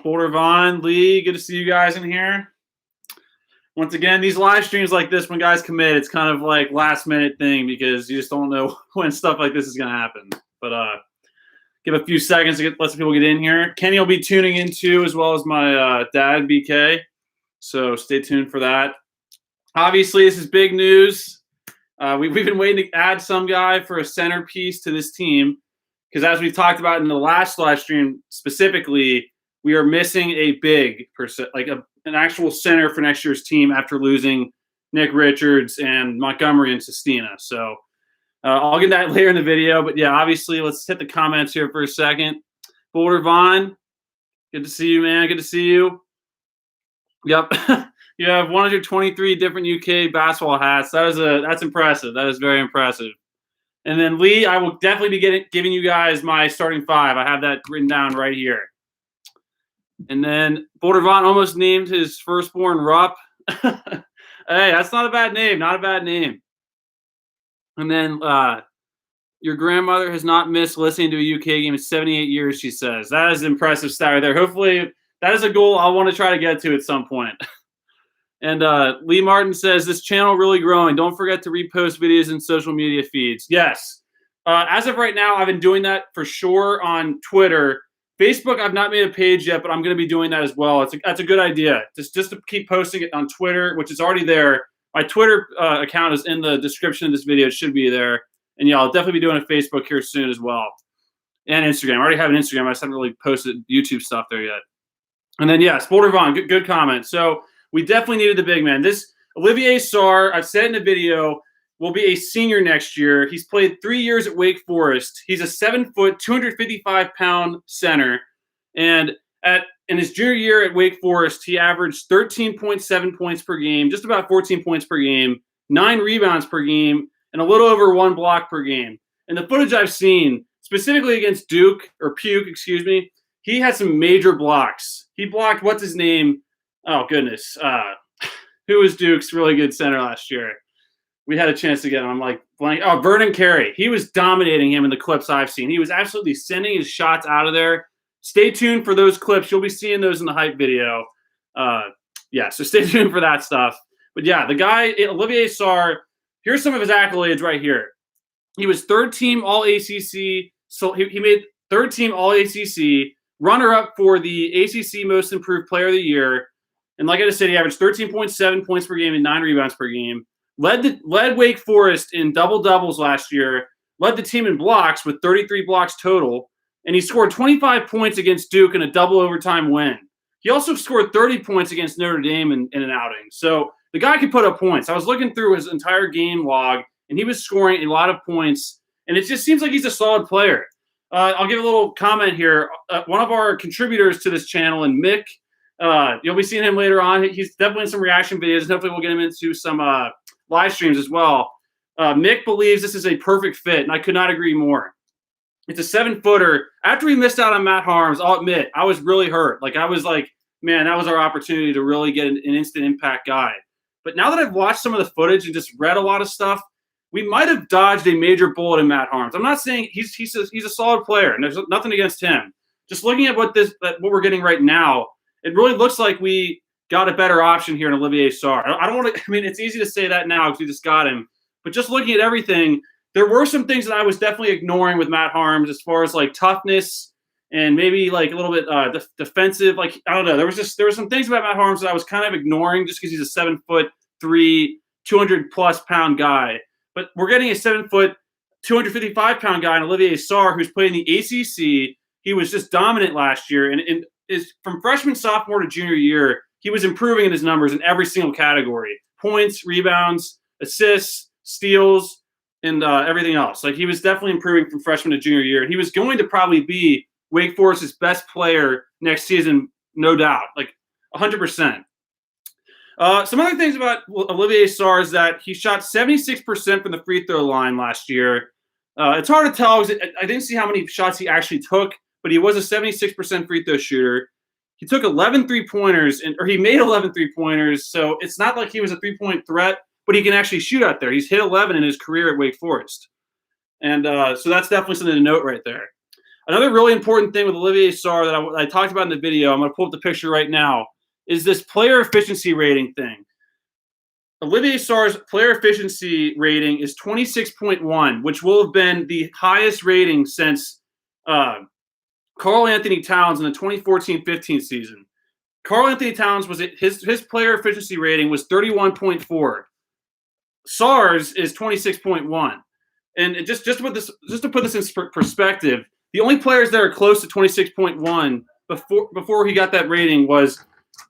Boulder Vaughn, Lee, good to see you guys in here. Once again, these live streams like this, when guys commit, it's kind of like last minute thing because you just don't know when stuff like this is going to happen. But give a few seconds to let some people get in here. Kenny will be tuning in too, as well as my dad, BK. So stay tuned for that. Obviously, this is big news. We've been waiting to add some guy for a centerpiece to this team because, as we talked about in the last live stream specifically, we are missing a big person, like an actual center for next year's team after losing Nick Richards and Montgomery and Sestina. So I'll get that later in the video. But yeah, obviously, let's hit the comments here for a second. Boulder Vaughn, good to see you, man. Good to see you. Yep. You have 123 different UK basketball hats. That's impressive. That is very impressive. And then Lee, I will definitely be giving you guys my starting five. I have that written down right here. And then Boulder Vaughn almost named his firstborn Rupp. Hey, that's not a bad name. Not a bad name. And then your grandmother has not missed listening to a UK game in 78 years, she says. That is an impressive stat right there. Hopefully, that is a goal I want to try to get to at some point. And Lee Martin says, this channel really growing. Don't forget to repost videos in social media feeds. Yes. As of right now, I've been doing that for sure on Twitter. Facebook, I've not made a page yet, but I'm going to be doing that as well. That's a good idea. Just to keep posting it on Twitter, which is already there. My Twitter account is in the description of this video. It should be there. And yeah, I'll definitely be doing a Facebook here soon as well. And Instagram. I already have an Instagram. I just haven't really posted YouTube stuff there yet. And then, yes, Boulder Vaughn, good comment. So we definitely needed the big man. This Olivier Sarr, I've said in the video, will be a senior next year. He's played 3 years at Wake Forest. He's a 7-foot, 255-pound center. And in his junior year at Wake Forest, he averaged 13.7 points per game, just about 14 points per game, 9 rebounds per game, and a little over 1 block per game. And the footage I've seen, specifically against Puke, he had some major blocks. He blocked, what's his name? Oh, goodness. Who was Duke's really good center last year? We had a chance to get him. I'm like, blank. Oh, Vernon Carey. He was dominating him in the clips I've seen. He was absolutely sending his shots out of there. Stay tuned for those clips. You'll be seeing those in the hype video. So stay tuned for that stuff. But yeah, the guy, Olivier Sarr, here's some of his accolades right here. He was third team All-ACC. So he made third team All-ACC, runner-up for the ACC Most Improved Player of the Year. And like I just said, he averaged 13.7 points per game and 9 rebounds per game. Led Wake Forest in double-doubles last year. Led the team in blocks with 33 blocks total. And he scored 25 points against Duke in a double overtime win. He also scored 30 points against Notre Dame in an outing. So the guy could put up points. I was looking through his entire game log, and he was scoring a lot of points. And it just seems like he's a solid player. I'll give a little comment here. One of our contributors to this channel, and Mick, you'll be seeing him later on. He's definitely in some reaction videos, and hopefully we'll get him into some live streams as well. Mick believes this is a perfect fit, and I could not agree more. It's a 7-footer. After we missed out on Matt Harms, I'll admit, I was really hurt. I was like, man, that was our opportunity to really get an instant impact guy. But now that I've watched some of the footage and just read a lot of stuff, we might have dodged a major bullet in Matt Harms. I'm not saying he's a solid player, and there's nothing against him. Just looking at what we're getting right now, it really looks like we got a better option here in Olivier Sarr. I don't want to – I mean, it's easy to say that now because we just got him. But just looking at everything, there were some things that I was definitely ignoring with Matt Harms as far as, toughness and maybe, a little bit defensive. I don't know. There were some things about Matt Harms that I was kind of ignoring just because he's a 7'3", 200-plus pound guy. But we're getting a 7-foot, 255-pound guy in Olivier Sarr who's played in the ACC. He was just dominant last year. And is from freshman, sophomore to junior year, he was improving in his numbers in every single category. Points, rebounds, assists, steals, and everything else. He was definitely improving from freshman to junior year. And he was going to probably be Wake Forest's best player next season, no doubt, 100%. Some other things about Olivier Sarr is that he shot 76% from the free throw line last year. It's hard to tell because I didn't see how many shots he actually took, but he was a 76% free throw shooter. He took 11 three-pointers, or he made 11 three-pointers, so it's not like he was a three-point threat, but he can actually shoot out there. He's hit 11 in his career at Wake Forest. And so that's definitely something to note right there. Another really important thing with Olivier Sarr that I talked about in the video, I'm going to pull up the picture right now, is this player efficiency rating thing. Olivier Sarr's player efficiency rating is 26.1, which will have been the highest rating since Karl Anthony Towns in the 2014-15 season. Karl Anthony Towns was his player efficiency rating was 31.4. Sarr's is 26.1. And just to put this in perspective, the only players that are close to 26.1 before he got that rating was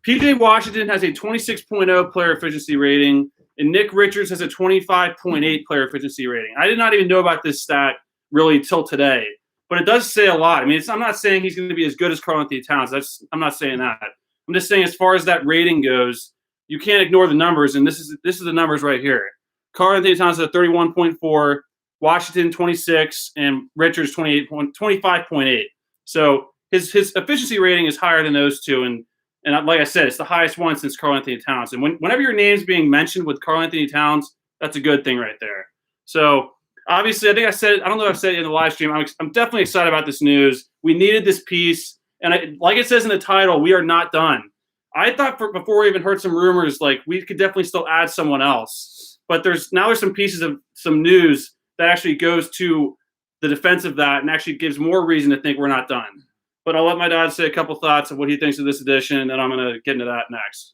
PJ Washington has a 26.0 player efficiency rating, and Nick Richards has a 25.8 player efficiency rating. I did not even know about this stat really till today, but it does say a lot. I mean, I'm not saying he's going to be as good as Karl Anthony Towns. I'm not saying that. I'm just saying as far as that rating goes, you can't ignore the numbers, and this is the numbers right here. Karl Anthony Towns has a 31.4, Washington 26, and Richards 25.8. So his efficiency rating is higher than those two, and like I said, it's the highest one since Karl Anthony Towns. And whenever your name's being mentioned with Karl Anthony Towns, that's a good thing right there. So obviously, I think I don't know if I've said it in the live stream. I'm definitely excited about this news. We needed this piece, and like it says in the title, we are not done. I thought before we even heard some rumors, like we could definitely still add someone else. But there's some pieces of some news that actually goes to the defense of that and actually gives more reason to think we're not done. But I'll let my dad say a couple thoughts of what he thinks of this edition, and then I'm going to get into that next.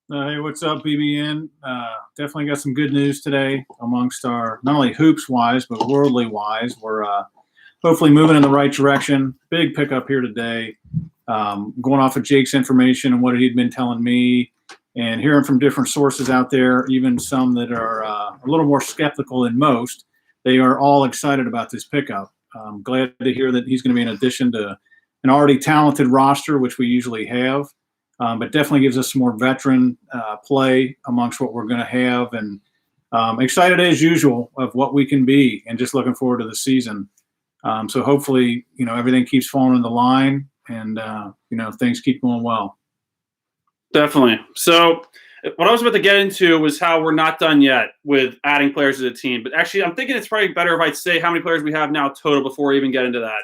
Hey, what's up, BBN? Definitely got some good news today amongst our, not only hoops-wise, but worldly-wise. We're hopefully moving in the right direction. Big pickup here today. Going off of Jake's information and what he'd been telling me and hearing from different sources out there, even some that are a little more skeptical than most, they are all excited about this pickup. I'm glad to hear that he's going to be an addition to an already talented roster, which we usually have, but definitely gives us some more veteran play amongst what we're going to have, and excited as usual of what we can be, and just looking forward to the season. So hopefully, everything keeps falling in the line, and things keep going well. Definitely. So what I was about to get into was how we're not done yet with adding players to the team. But actually, I'm thinking it's probably better if I'd say how many players we have now total before we even get into that.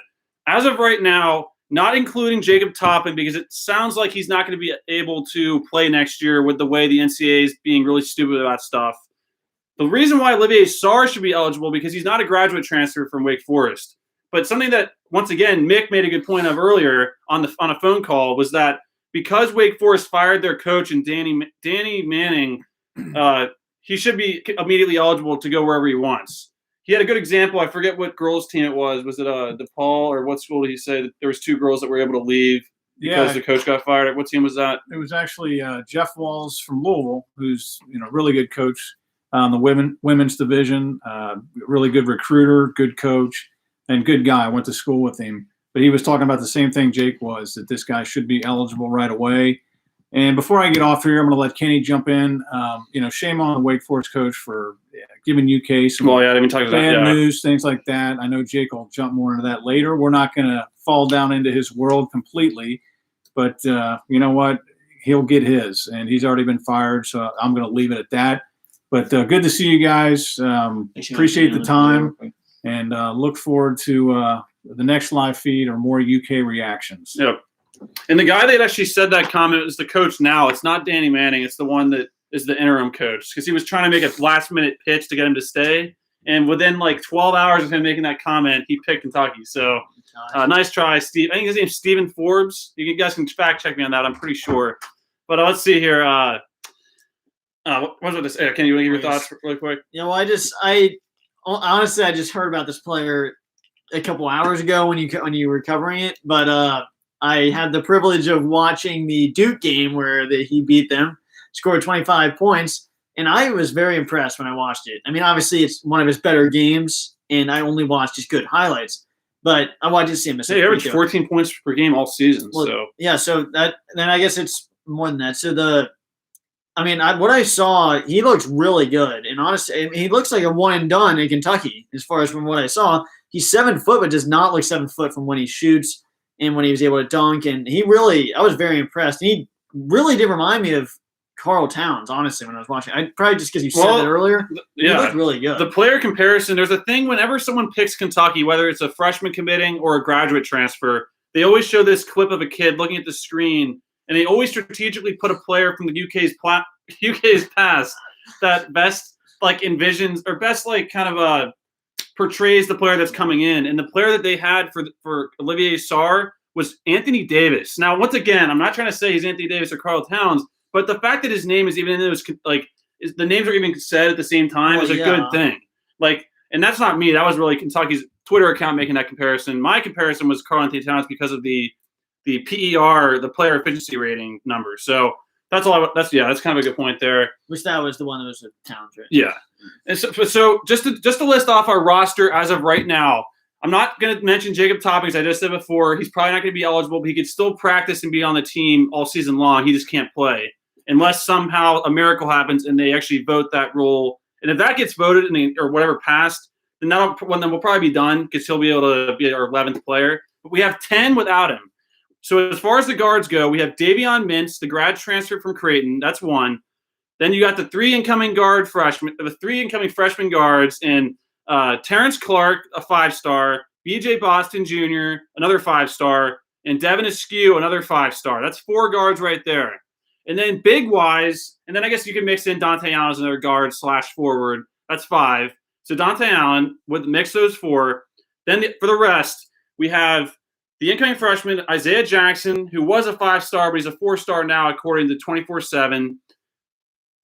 As of right now, not including Jacob Toppin, because it sounds like he's not going to be able to play next year with the way the NCAA is being really stupid about stuff. The reason why Olivier Sarr should be eligible, because he's not a graduate transfer from Wake Forest. But something that, once again, Mick made a good point of earlier on a phone call was that because Wake Forest fired their coach and Danny Manning, he should be immediately eligible to go wherever he wants. He had a good example. I forget what girls' team it was. Was it DePaul, or what school did he say that there was two girls that were able to leave because the coach got fired? What team was that? It was actually Jeff Walls from Louisville, who's really good coach on the women's division. Really good recruiter, good coach, and good guy. I went to school with him. But he was talking about the same thing Jake was, that this guy should be eligible right away. And before I get off here, I'm going to let Kenny jump in. Shame on the Wake Forest coach for giving UK some bad news, things like that. I know Jake will jump more into that later. We're not going to fall down into his world completely. But you know what? He'll get his. And he's already been fired, so I'm going to leave it at that. But good to see you guys. Appreciate the time. And look forward to the next live feed or more UK reactions. Yep. And the guy that actually said that comment is the coach now. It's not Danny Manning. It's the one that is the interim coach, because he was trying to make a last-minute pitch to get him to stay. And within like 12 hours of him making that comment, he picked Kentucky. So nice try, Steve. I think his name's Stephen Forbes. You guys can fact-check me on that. I'm pretty sure. But let's see here. What was this? Can you give your thoughts really quick? Honestly, I just heard about this player a couple hours ago when you were covering it, but I had the privilege of watching the Duke game where he beat them, scored 25 points, and I was very impressed when I watched it. I mean, obviously, it's one of his better games, and I only watched his good highlights, but I wanted to see him. He averaged 14 points per game all season. So then I guess it's more than that. So what I saw, he looks really good, and honestly, he looks like a one and done in Kentucky as far as from what I saw. He's 7 foot, but does not look 7 foot from when he shoots and when he was able to dunk. And I was very impressed. He really did remind me of Carl Towns, honestly, when I was watching. Probably just because you said that earlier. He looked really good. The player comparison, there's a thing whenever someone picks Kentucky, whether it's a freshman committing or a graduate transfer, they always show this clip of a kid looking at the screen, and they always strategically put a player from the UK's past that best envisions or best kind of portrays the player that's coming in. And the player that they had for Olivier Sarr was Anthony Davis. Now, once again, I'm not trying to say he's Anthony Davis or Carl Towns, but the fact that his name is even in those the names are even said at the same time is a good thing. And that's not me. That was really Kentucky's Twitter account making that comparison. My comparison was Carl Anthony Towns because of the PER, the player efficiency rating number. So that's all. That's kind of a good point there. Which that was the one that was a Towns, right? Yeah. And so just to list off our roster as of right now, I'm not going to mention Jacob Toppings. I just said before, he's probably not going to be eligible, but he could still practice and be on the team all season long. He just can't play unless somehow a miracle happens and they actually vote that rule. And if that gets voted or whatever passed, then we'll probably be done because he'll be able to be our 11th player. But we have 10 without him. So as far as the guards go, we have Davion Mintz, the grad transfer from Creighton. That's one. Then you got the three incoming freshman guards, and Terrence Clark, a 5-star, BJ Boston Jr., another 5-star, and Devin Askew, another 5-star. That's 4 guards right there. And then big-wise, and then I guess you can mix in Dante Allen as another guard / forward. That's 5. So Dante Allen, would mix those 4. Then for the rest, we have the incoming freshman, Isaiah Jackson, who was a 5-star, but he's a 4-star now according to 24/7.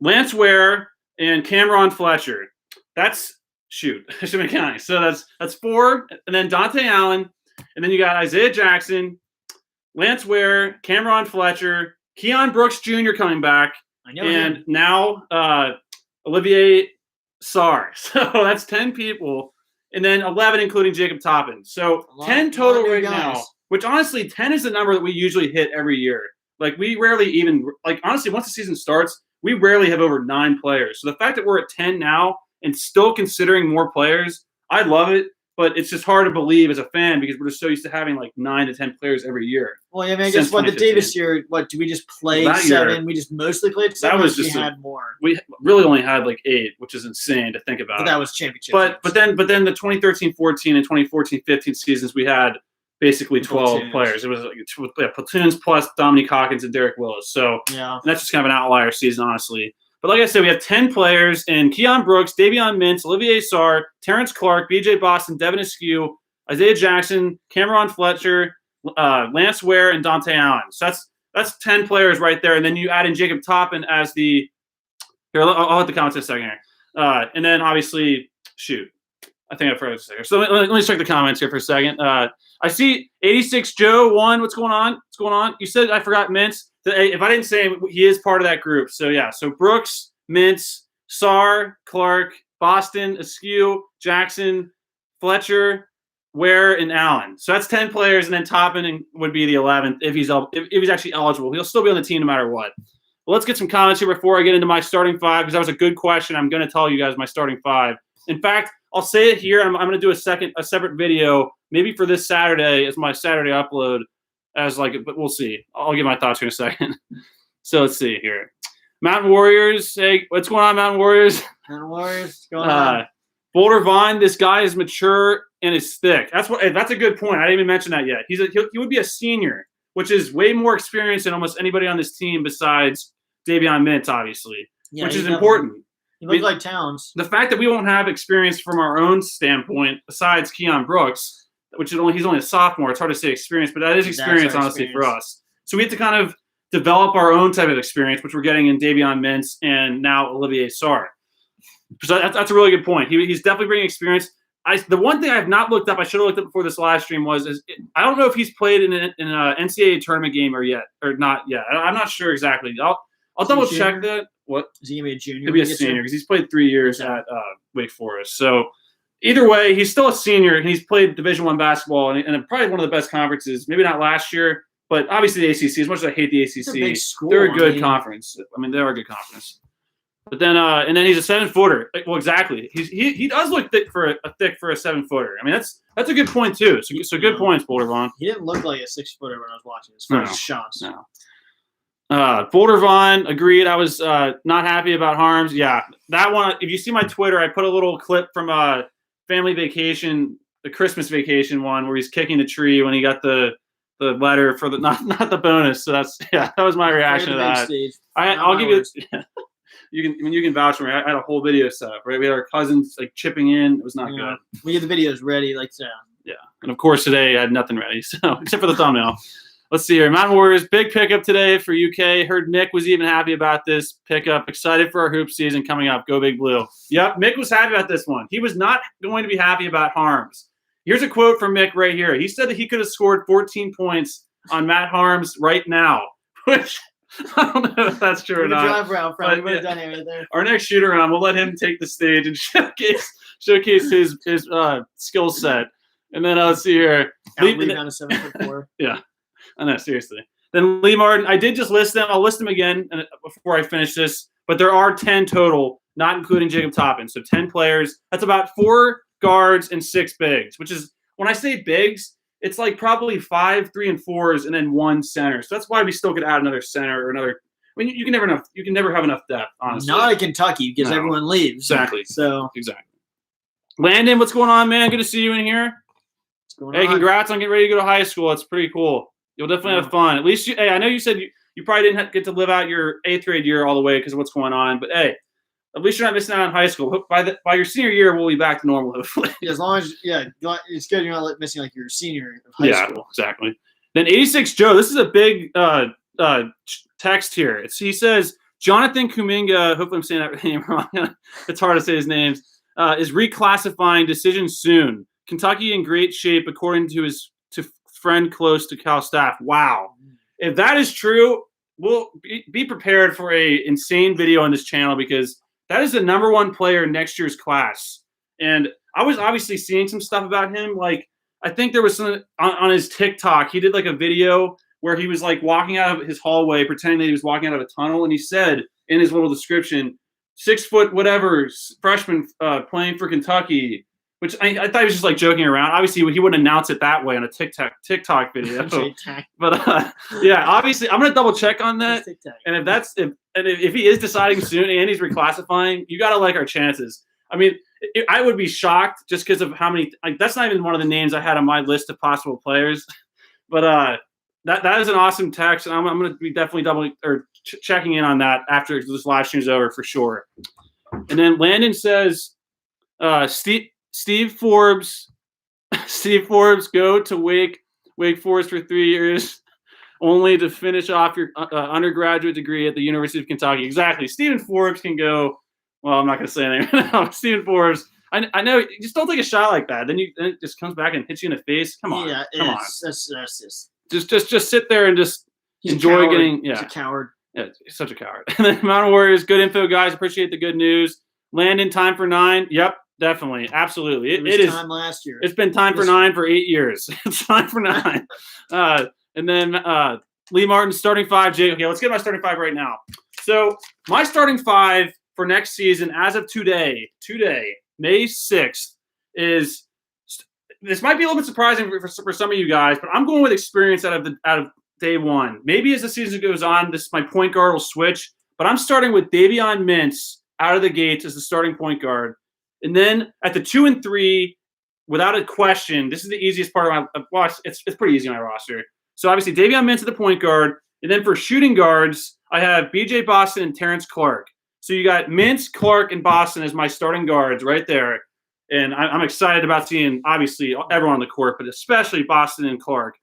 Lance Ware and Cameron Fletcher. I should be counting. So that's 4, and then Dante Allen, and then you got Isaiah Jackson, Lance Ware, Cameron Fletcher, Keon Brooks Jr. coming back, and now Olivier Sarr. So that's 10 people, and then 11 including Jacob Toppin. So 10 total right now, which honestly 10 is the number that we usually hit every year. We rarely even honestly once the season starts, we rarely have over 9 players. So the fact that we're at 10 now and still considering more players, I love it. But it's just hard to believe as a fan because we're just so used to having 9 to 10 players every year. Well, yeah, I guess the Davis year, do we just play 7? We just mostly played 7. That was just we had more. We really only had 8, which is insane to think about. But that was championship. But then the 2013-14 and 2014-15 seasons we had basically 12 players. It was platoons plus Dominique Hawkins and Derek Willis. So and that's just kind of an outlier season, honestly. But like I said, we have 10 players, and Keon Brooks, Davion Mintz, Olivier Sarr, Terrence Clark, BJ Boston, Devin Askew, Isaiah Jackson, Cameron Fletcher, Lance Ware, and Dante Allen. So that's 10 players right there. And then you add in Jacob Toppin as the – here, I'll hit the comments in a second here. And then obviously – I think I forgot to say here. So let me check the comments here for a second. I see 86 Joe 1. What's going on? What's going on? You said I forgot Mintz. If I didn't say him, he is part of that group. So yeah. So Brooks, Mintz, Sarr, Clark, Boston, Askew, Jackson, Fletcher, Ware, and Allen. So that's 10 players, and then Toppin would be the 11th if he's actually eligible. He'll still be on the team no matter what. Well, let's get some comments here before I get into my starting 5 because that was a good question. I'm going to tell you guys my starting 5. In fact, I'll say it here. I'm going to do a separate video, maybe for this Saturday as my Saturday upload. But we'll see. I'll give my thoughts here in a second. So let's see here. Mountain Warriors. Hey, what's going on, Mountain Warriors? Mountain Warriors. What's going on? Boulder Vine. This guy is mature and is thick. That's a good point. I didn't even mention that yet. He would be a senior, which is way more experience than almost anybody on this team besides Davion Mintz, obviously, which is important. He looks like Towns. The fact that we won't have experience from our own standpoint besides Keon Brooks, which he's only a sophomore. It's hard to say experience, but that is experience, honestly, for us. So we have to kind of develop our own type of experience, which we're getting in Davion Mintz and now Olivier Sarr. So that's a really good point. He's definitely bringing experience. The one thing I have not looked up, I should have looked up before this live stream, I don't know if he's played in an NCAA tournament game or not yet. I'm not sure exactly. I'll double check that. What? Is he going to be a junior? He'll be a senior because he's played 3 years at Wake Forest. So either way, he's still a senior, and he's played Division I basketball and probably one of the best conferences. Maybe not last year, but obviously the ACC. As much as I hate the ACC, it's a big school. They're a good conference. I mean, they are a good conference. But then, and then he's a 7-footer. Well, exactly. He does look thick for a 7-footer. I mean, that's a good point too. So good points, Boulder Vaughn. He didn't look like a 6-footer when I was watching his first shots. No. Boulder Vaughn agreed. I was not happy about Harms. Yeah, that one. If you see my Twitter, I put a little clip from family vacation, the Christmas vacation one, where he's kicking the tree when he got the letter for the not the bonus. So that was my reaction to that. I'll give you. You can vouch for me. I had a whole video set up. Right, we had our cousins like chipping in. It was not good. We get the videos ready, like so. Yeah, and of course today I had nothing ready, so except for the thumbnail. Let's see here. Mountain Warriors, big pickup today for UK. Heard Nick was even happy about this pickup. Excited for our hoop season coming up. Go Big Blue. Yep, Mick was happy about this one. He was not going to be happy about Harms. Here's a quote from Mick right here. He said that he could have scored 14 points on Matt Harms right now, which I don't know if that's true or not. Drive around, we would have done it right there. Our next shoot around, we'll let him take the stage and showcase his skill set. And then let's see here. Lee down to 7'4". Yeah. I know, seriously. Then Lee Martin, I did just list them. I'll list them again before I finish this. But there are 10 total, not including Jacob Toppin. So 10 players. That's about 4 guards and 6 bigs, which is, when I say bigs, it's like probably 5, 3, and 4s, and then 1 center. So that's why we still could add another center or another. I mean, you can never have enough depth, honestly. Not at Kentucky because everyone leaves. Exactly. So exactly. Landon, what's going on, man? Good to see you in here. What's going on? Congrats on getting ready to go to high school. It's pretty cool. You'll definitely have fun. At least, I know you said you probably didn't get to live out your 8th grade year all the way because of what's going on. But hey, at least you're not missing out on high school. By your senior year, we'll be back to normal, hopefully. Yeah, as long as it's good you're not missing like your senior of high school. Yeah, exactly. Then 86 Joe, this is a big text here. He says Jonathan Kuminga. Hopefully I'm saying that name wrong. It's hard to say his names. Is reclassifying decision soon. Kentucky in great shape according to his friend close to Cal staff. Wow. If that is true, we'll be prepared for a insane video on this channel because that is the #1 player in next year's class. And I was obviously seeing some stuff about him. Like, I think there was some on his TikTok. He did like a video where he was like walking out of his hallway, pretending that he was walking out of a tunnel. And he said in his little description, 6 foot whatever freshman playing for Kentucky. Which I thought he was just like joking around. Obviously, he wouldn't announce it that way on a TikTok video. But yeah, obviously, I'm gonna double check on that. And if he is deciding soon and he's reclassifying, you gotta like our chances. I mean, I would be shocked just because of how many. Like, that's not even one of the names I had on my list of possible players. But that is an awesome text, and I'm gonna be definitely checking in on that after this live stream is over for sure. And then Landon says, Steve Forbes, go to Wake Forest for 3 years, only to finish off your undergraduate degree at the University of Kentucky. Exactly. Stephen Forbes can go. Well, I'm not going to say anything. No, Stephen Forbes. I know. Just don't take a shot like that. Then it just comes back and hits you in the face. Come on. Yeah, come on. That's just sit there and just enjoy getting. Yeah, he's a coward. Yeah, he's such a coward. And then Mountain Warriors, good info, guys. Appreciate the good news. Landon, time for 9. Yep. Definitely, absolutely. It is time last year. It's been time for 9 for 8 years. It's time for 9. And then Lee Martin starting 5. Jake. Okay, let's get my starting 5 right now. So my starting 5 for next season, as of today, May 6th, is. This might be a little bit surprising for some of you guys, but I'm going with experience out of day one. Maybe as the season goes on, my point guard will switch, but I'm starting with Davion Mintz out of the gates as the starting point guard. And then at the 2 and 3, without a question, this is the easiest part of my watch. It's pretty easy on my roster. So obviously Davion Mintz at the point guard, and then for shooting guards, I have BJ Boston and Terrence Clark. So you got Mintz, Clark, and Boston as my starting guards right there. And I'm excited about seeing obviously everyone on the court, but especially Boston and Clark.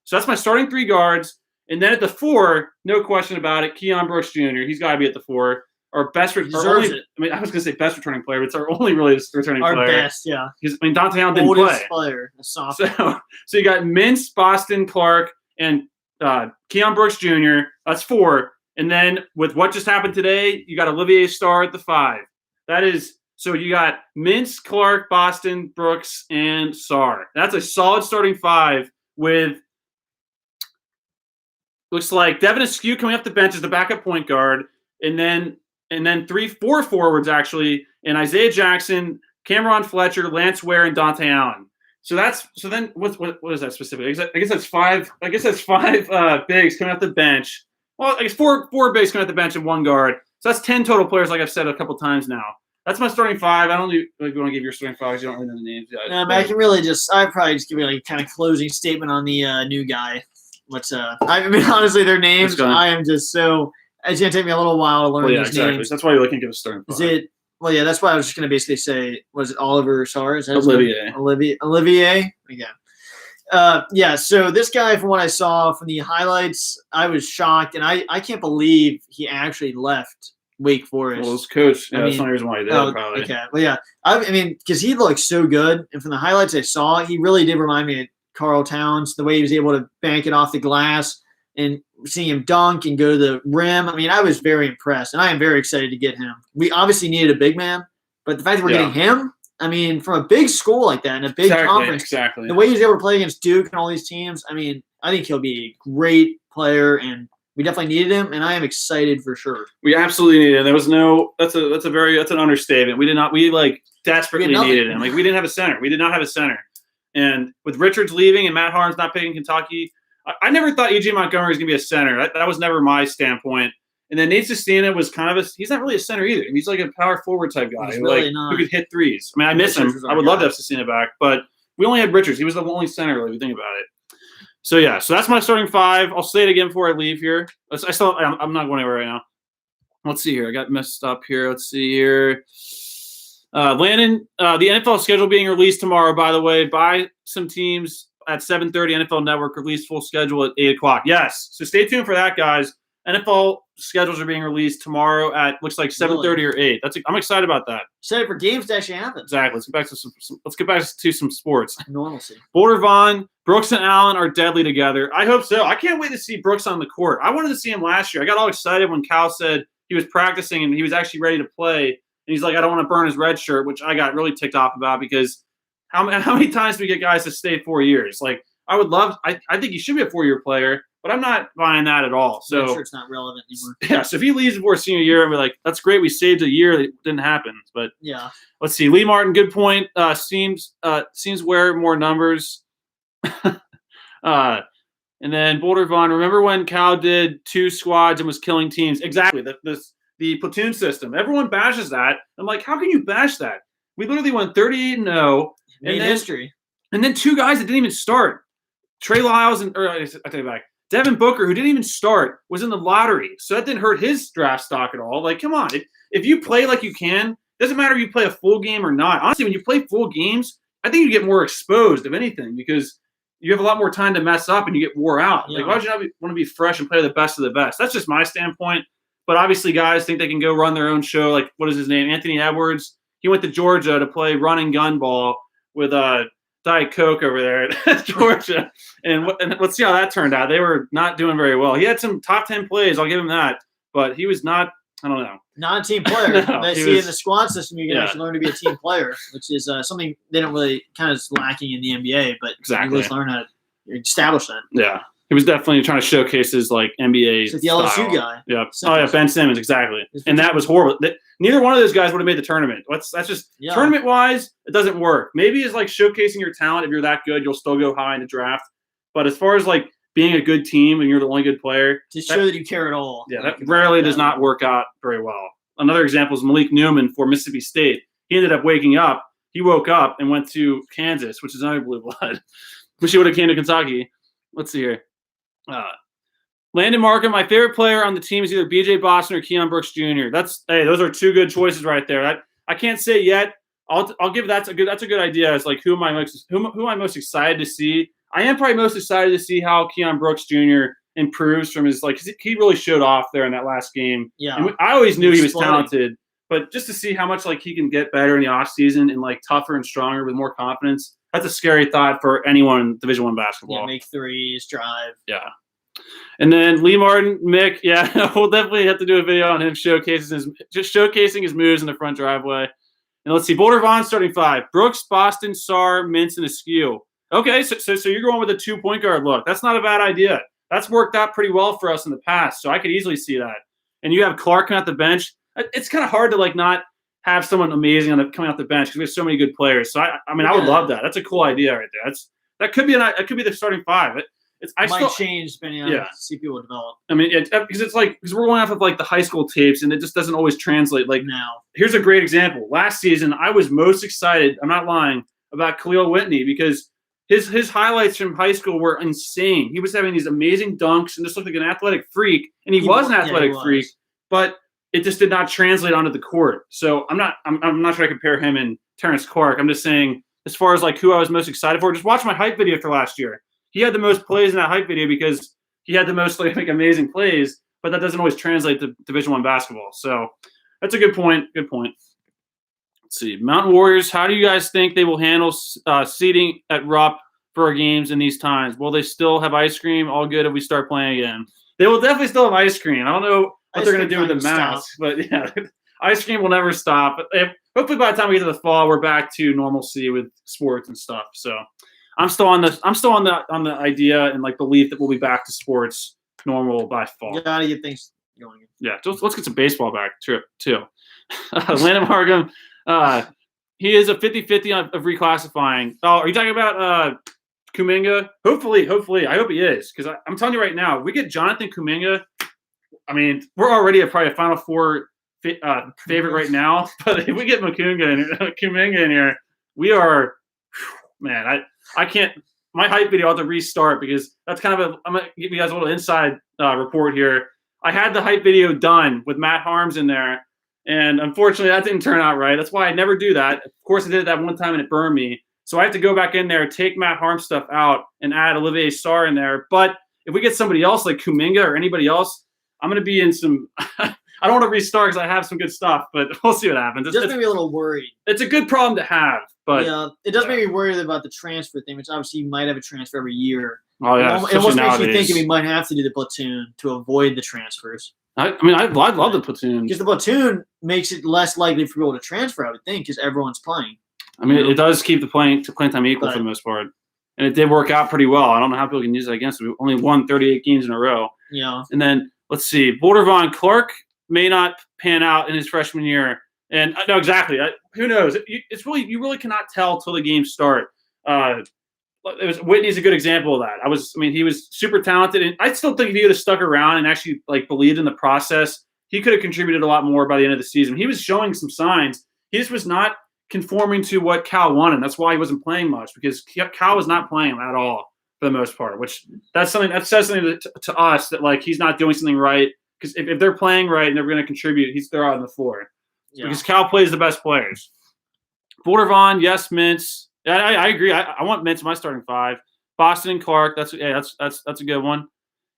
So that's my starting 3 guards. And then at the 4, no question about it, Keon Brooks Jr. He's got to be at the 4. Our best returning. I mean, I was going to say best returning player, but it's our only really returning player. Our best, yeah. Because I mean, Dante Allen didn't play. Player, so you got Mintz, Boston, Clark, and Keon Brooks Jr. That's 4. And then with what just happened today, you got Olivier Sarr at the 5. That is so you got Mintz, Clark, Boston, Brooks, and Sarr. That's a solid starting 5 with looks like Devin Askew coming off the bench as the backup point guard, and then 4 forwards actually, and Isaiah Jackson, Cameron Fletcher, Lance Ware, and Dante Allen. So then what is that specifically? I guess that's 5. I guess that's 5 bigs coming off the bench Well, I guess four base coming at the bench and 1 guard. So that's 10 total players, like I've said a couple times now. That's my starting 5. I don't want to give your starting 5 because you don't really know the names. No, but I can really I'd probably just give you like kind of closing statement on the new guy. I mean, honestly, their names, I am just so, it's going to take me a little while to learn these names. That's why you're looking to give a starting 5. Well, yeah, that's why I was just going to basically say, was it Oliver Sarr? Olivier. Yeah, so this guy, from what I saw from the highlights, I was shocked, and I can't believe he actually left Wake Forest. Well, his coach, that's the only reason why he did, probably. Okay, well, yeah. I mean, because he looked so good, and from the highlights I saw, he really did remind me of Carl Towns, the way he was able to bank it off the glass and seeing him dunk and go to the rim. I mean, I was very impressed, and I am very excited to get him. We obviously needed a big man, but the fact that we're getting him, I mean, from a big school like that and a big conference, the way he's able to play against Duke and all these teams, I mean, I think he'll be a great player, and we definitely needed him, and I am excited for sure. We absolutely needed him. There was no – that's an understatement. We desperately needed him. Like, we didn't have a center. We did not have a center. And with Richards leaving and Matt Harms not picking Kentucky, I never thought E.J. Montgomery was going to be a center. That was never my standpoint. And then Nate Sestina was kind of he's not really a center either. He's like a power forward type guy who could hit threes. I mean, I miss him. I would love to have Sestina back, but we only had Richards. He was the only center, really, if you think about it. So, yeah, so that's my starting 5. I'll say it again before I leave here. I'm not going anywhere right now. Let's see here. I got messed up here. Let's see here. Landon, the NFL schedule being released tomorrow, by the way, by some teams at 7:30. NFL Network released full schedule at 8 o'clock. Yes, so stay tuned for that, guys. NFL schedules are being released tomorrow at looks like 7:30 or 8. I'm excited about that. Excited for games to actually happen. Exactly. Let's get back to some sports. Normalcy. Boulder Vaughn, Brooks and Allen are deadly together. I hope so. I can't wait to see Brooks on the court. I wanted to see him last year. I got all excited when Cal said he was practicing and he was actually ready to play. And he's like, I don't want to burn his red shirt, which I got really ticked off about because how many times do we get guys to stay 4 years? Like, I think he should be a 4-year player, but I'm not buying that at all. So I'm sure it's not relevant anymore. Yeah, so if he leaves before senior year, I'll be like, that's great. We saved a year that didn't happen. But yeah, let's see. Lee Martin, good point. Seems wear more numbers. And then Boulder Vaughn, remember when Cal did 2 squads and was killing teams? Exactly. The platoon system. Everyone bashes that. I'm like, how can you bash that? We literally went 38-0. Made history. And then 2 guys that didn't even start. Trey Lyles I take it back. Devin Booker, who didn't even start, was in the lottery. So that didn't hurt his draft stock at all. Like, come on. If you play like you can, it doesn't matter if you play a full game or not. Honestly, when you play full games, I think you get more exposed, if anything, because you have a lot more time to mess up and you get wore out. Yeah. Like, why would you not want to be fresh and play the best of the best? That's just my standpoint. But obviously, guys think they can go run their own show. Like, what is his name? Anthony Edwards. He went to Georgia to play run and gun ball with Diet Coke over there at Georgia. And let's see how that turned out. They were not doing very well. He had some top 10 plays. I'll give him that. But he was not, I don't know. Not a team player. In the squad system, you can actually learn to be a team player, which is something they don't really kind of lacking in the NBA. But you just learn how to establish that. Yeah. He was definitely trying to showcase his NBA the LSU guy. Yeah. Oh, yeah, Ben Simmons, exactly. And that was horrible. Neither one of those guys would have made the tournament. That's just tournament-wise, it doesn't work. Maybe it's like showcasing your talent. If you're that good, you'll still go high in the draft. But as far as like being a good team and you're the only good player, to show that you care at all. Yeah, that rarely does not work out very well. Another example is Malik Newman for Mississippi State. He ended up waking up. He woke up and went to Kansas, which is another blue blood. Wish he would have came to Kentucky. Let's see here. Landon Markham, my favorite player on the team is either BJ Boston or Keon Brooks Jr. Those are 2 good choices right there. I can't say yet. I'll give that's a good idea. It's like who am I most excited to see? I am probably most excited to see how Keon Brooks Jr. improves from his he really showed off there in that last game. Yeah, and I always knew he was talented, but just to see how much he can get better in the offseason and tougher and stronger with more confidence. That's a scary thought for anyone in Division I basketball. Yeah, make threes, drive. Yeah. And then Lee Martin, Mick, we'll definitely have to do a video on him showcasing his moves in the front driveway. And let's see, Boulder Vaughn starting 5. Brooks, Boston, Sarr, Mintz, and Askew. Okay, so you're going with a 2-point guard look. That's not a bad idea. That's worked out pretty well for us in the past, so I could easily see that. And you have Clark coming out the bench. It's kind of hard to not have someone amazing coming out the bench because we have so many good players. So I would love that. That's a cool idea right there. That could be the starting 5. I might still change depending on how see people develop. I mean, because we're going off of like the high school tapes, and it just doesn't always translate. Like Now, here's a great example. Last season, I was most excited. I'm not lying about Khalil Whitney because his highlights from high school were insane. He was having these amazing dunks and just looked like an athletic freak, and he was an athletic freak, but it just did not translate onto the court. So I'm not trying to compare him and Terrence Clark. I'm just saying, as far as like who I was most excited for, just watch my hype video for last year. He had the most plays in that hype video because he had the most like amazing plays, but that doesn't always translate to Division I basketball. So that's a good point. Good point. Let's see. Mountain Warriors, how do you guys think they will handle seating at Rupp for our games in these times? Will they still have ice cream? All good if we start playing again. They will definitely still have ice cream. I don't know what they're going to do with the masks, but yeah, ice cream will never stop. But hopefully by the time we get to the fall, we're back to normalcy with sports and stuff. So I'm still on the idea and like belief that we'll be back to sports normal by fall. You gotta get things going. Yeah, let's get some baseball back too. Landon Markham, he is a 50-50 of reclassifying. Oh, are you talking about Kuminga? Hopefully, I hope he is, because I'm telling you right now, we get Jonathan Kuminga. I mean, we're already probably a Final Four favorite right now, but if we get Kuminga in here, we are, man. I can't. My hype video, I'll have to restart because that's kind of I'm gonna give you guys a little inside report here. I had the hype video done with Matt Harms in there, and unfortunately, that didn't turn out right. That's why I never do that. Of course, I did it that one time and it burned me. So I have to go back in there, take Matt Harms stuff out, and add Olivier Sarr in there. But if we get somebody else like Kuminga or anybody else, I'm going to be in some I don't want to restart because I have some good stuff, but we'll see what happens. It does make me a little worried. It's a good problem to have, but yeah, it does make me worried about the transfer thing, which obviously you might have a transfer every year. Oh yeah, it almost makes you think we might have to do the platoon to avoid the transfers. I mean, I'd love the platoon because the platoon makes it less likely for people to transfer. I would think because everyone's playing. I mean, it does keep the playing time equal for the most part, and it did work out pretty well. I don't know how people can use that against us. We only won 38 games in a row. Yeah, and then let's see, Boulder Von Clark may not pan out in his freshman year. And no, exactly. Who knows? It's really you really cannot tell till the games start. Whitney's a good example of that. He was super talented, and I still think if he would have stuck around and actually like believed in the process, he could have contributed a lot more by the end of the season. He was showing some signs. He just was not conforming to what Cal wanted. That's why he wasn't playing much because Cal was not playing him at all for the most part. Which that's something that says something to us that like he's not doing something right. Because if they're playing right and they're going to contribute, they're out on the floor. Yeah. Because Cal plays the best players. Boulder Vaughn, yes, Mintz. Yeah, I agree. I want Mintz in my starting five. Boston and Clark. That's a good one.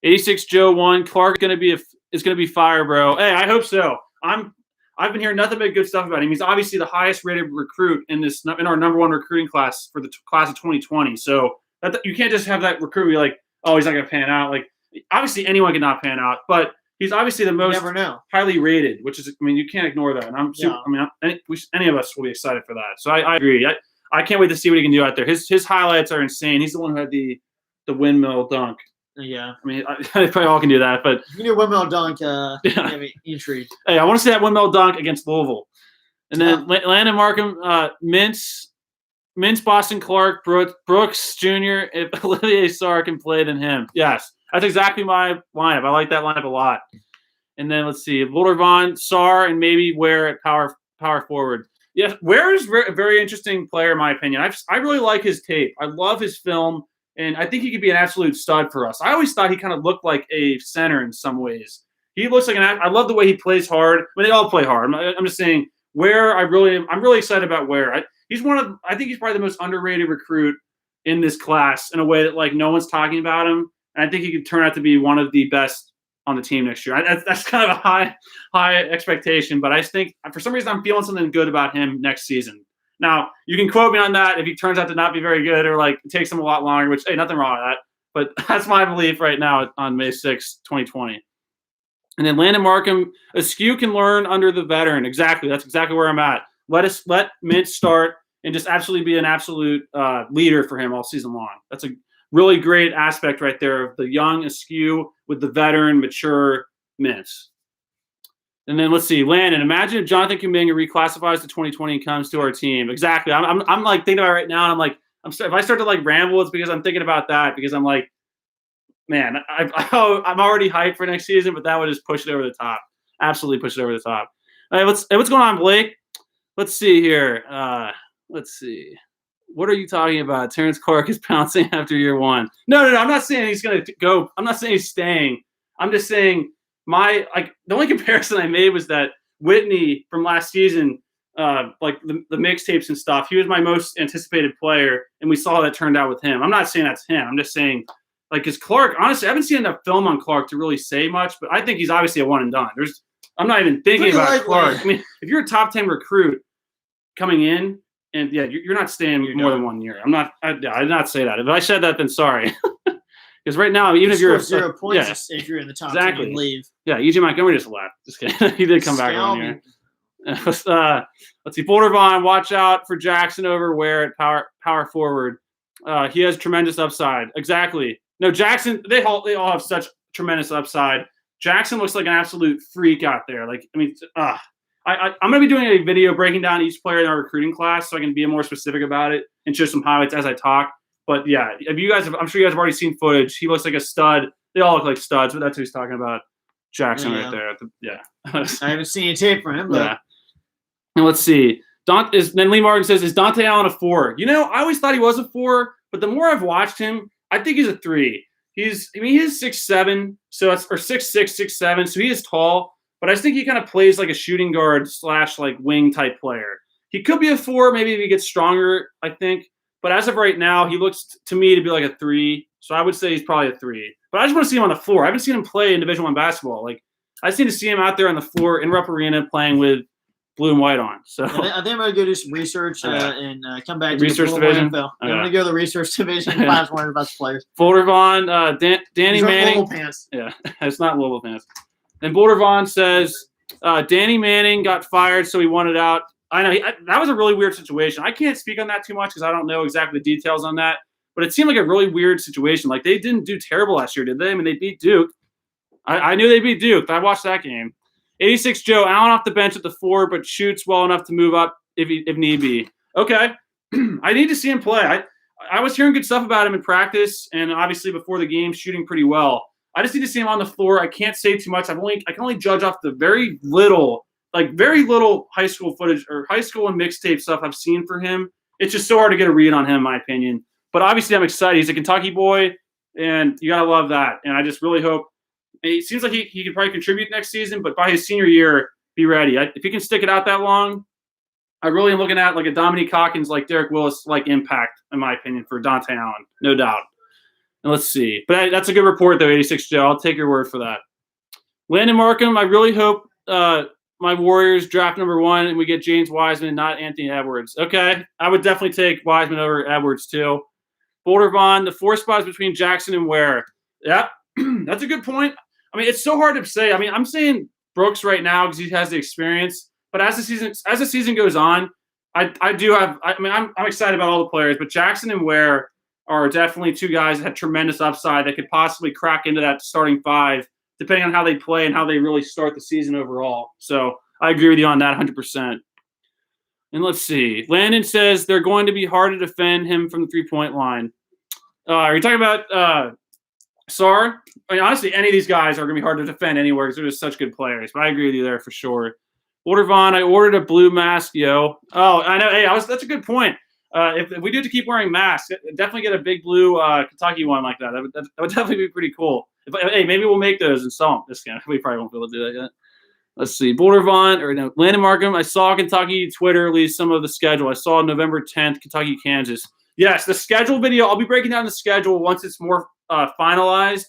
86 Joe 1. Clark is gonna be fire, bro. Hey, I hope so. I've been hearing nothing but good stuff about him. He's obviously the highest rated recruit in our number one recruiting class for the class of 2020. So you can't just have that recruit be like, oh, he's not gonna pan out. Like obviously anyone cannot pan out, but he's obviously the most highly rated, which is, you can't ignore that. And any of us will be excited for that. So I agree. I can't wait to see what he can do out there. His highlights are insane. He's the one who had the windmill dunk. Yeah. They probably all can do that. But if you do a windmill dunk, intrigued. Hey, I want to see that windmill dunk against Louisville. And then Landon Markham, Mintz, Boston Clark, Brooks Jr., if Olivier Sarr can play, then him. Yes. That's exactly my lineup. I like that lineup a lot. And then let's see, Boulder Vaughn, Sarr, and maybe Ware at power forward. Yeah, Ware is a very interesting player in my opinion. I really like his tape. I love his film, and I think he could be an absolute stud for us. I always thought he kind of looked like a center in some ways. He looks like I love the way he plays hard. They all play hard. I'm just saying Ware. I'm really excited about Ware. I think he's probably the most underrated recruit in this class in a way that like no one's talking about him. And I think he could turn out to be one of the best on the team next year. That's kind of a high expectation, but I think for some reason I'm feeling something good about him next season. Now, you can quote me on that if he turns out to not be very good or like it takes him a lot longer, which, hey, nothing wrong with that. But that's my belief right now on May 6, 2020. And then Landon Markham, Askew can learn under the veteran. Exactly. That's exactly where I'm at. Let Mintz start and just absolutely be an absolute leader for him all season long. That's a really great aspect right there of the young Askew with the veteran, mature Mintz. And then let's see, Landon. Imagine if Jonathan Kuminga reclassifies to 2020 and comes to our team. Exactly. I'm like thinking about it right now, and I'm like, if I start to like ramble, it's because I'm thinking about that because I'm like, man, I'm already hyped for next season, but that would just push it over the top. Absolutely push it over the top. All right, what's going on, Blake? Let's see here. Let's see. What are you talking about? Terrence Clark is pouncing after year one. No. I'm not saying he's going to go. I'm not saying he's staying. I'm just saying the only comparison I made was that Whitney from last season, like the mixtapes and stuff, he was my most anticipated player, and we saw how that turned out with him. I'm not saying that's him. I'm just saying, like, because Clark, honestly, I haven't seen enough film on Clark to really say much, but I think he's obviously a one and done. I'm not even thinking about Clark. I mean, if you're a top 10 recruit coming in, and yeah, you're not staying more than 1 year. I did not say that. If I said that, then sorry. Because right now, even if you're 0 points, if you're in the top 10, you leave. Yeah, EJ Montgomery just left. Just kidding. He did come back 1 year. Let's see. Boulder Vaughn, watch out for Jackson over Ware at power forward. He has tremendous upside. Exactly. No, Jackson. They all have such tremendous upside. Jackson looks like an absolute freak out there. Like, I mean, I'm going to be doing a video breaking down each player in our recruiting class, so I can be more specific about it and show some highlights as I talk. But yeah, I'm sure you guys have already seen footage. He looks like a stud. They all look like studs, but that's who he's talking about. Jackson right there. I haven't seen any tape from him, but yeah. And let's see. Then Lee Martin says, is Dante Allen a 4? You know, I always thought he was a 4, but the more I've watched him, I think he's a 3. He's 6'7", so that's, or 6'6", 6'7", so he is tall, but I just think he kind of plays like a shooting guard / like wing type player. He could be a 4, maybe if he gets stronger, I think. But as of right now, he looks to me to be like a 3. So I would say he's probably a 3. But I just want to see him on the floor. I haven't seen him play in Division I basketball. Like, I just need to see him out there on the floor in Rupp Arena playing with blue and white on. So I think I'm going to go do some research and come back to research division. I'm going to go to the research division and find more about the players. Boulder Vaughn, Danny Manning. Pants. Yeah, it's not Louisville pants. And Boulder Vaughn says Danny Manning got fired, so he wanted out. I know that was a really weird situation. I can't speak on that too much because I don't know exactly the details on that. But it seemed like a really weird situation. Like, they didn't do terrible last year, did they? I mean, they beat Duke. I knew they beat Duke. I watched that game. 86 Joe, Allen off the bench at the 4, but shoots well enough to move up if need be. Okay. I need to see him play. I was hearing good stuff about him in practice and obviously before the game, shooting pretty well. I just need to see him on the floor. I can't say too much. I can only judge off the very little high school footage or high school and mixtape stuff I've seen for him. It's just so hard to get a read on him, in my opinion. But obviously I'm excited. He's a Kentucky boy, and you got to love that. And I just really hope – it seems like he could probably contribute next season, but by his senior year, be ready. If he can stick it out that long, I really am looking at like a Dominique Hawkins, like Derek Willis, like impact, in my opinion, for Dante Allen, no doubt. And let's see. But that's a good report, though, 86 Joe. I'll take your word for that. Landon Markham, I really hope my Warriors draft number 1 and we get James Wiseman, not Anthony Edwards. Okay. I would definitely take Wiseman over Edwards, too. Boulder Vaughn, the 4 spots between Jackson and Ware. Yeah, that's a good point. I mean, it's so hard to say. I mean, I'm saying Brooks right now because he has the experience. But as the season goes on, I'm excited about all the players. But Jackson and Ware are definitely 2 guys that have tremendous upside that could possibly crack into that starting 5, depending on how they play and how they really start the season overall. So I agree with you on that 100%. And let's see. Landon says they're going to be hard to defend him from the 3-point line. Are you talking about Sarr? I mean, honestly, any of these guys are going to be hard to defend anywhere because they're just such good players. But I agree with you there for sure. Boulder Vaughn, I ordered a blue mask, yo. Oh, I know. Hey, that's a good point. If we do have to keep wearing masks, definitely get a big blue Kentucky one like that. That would definitely be pretty cool. Hey, maybe we'll make those and sell them this game. We probably won't be able to do that yet. Let's see. Boulder Vaughn, Landon Markham. I saw Kentucky Twitter release some of the schedule. I saw November 10th, Kentucky, Kansas. Yes, the schedule video. I'll be breaking down the schedule once it's more finalized.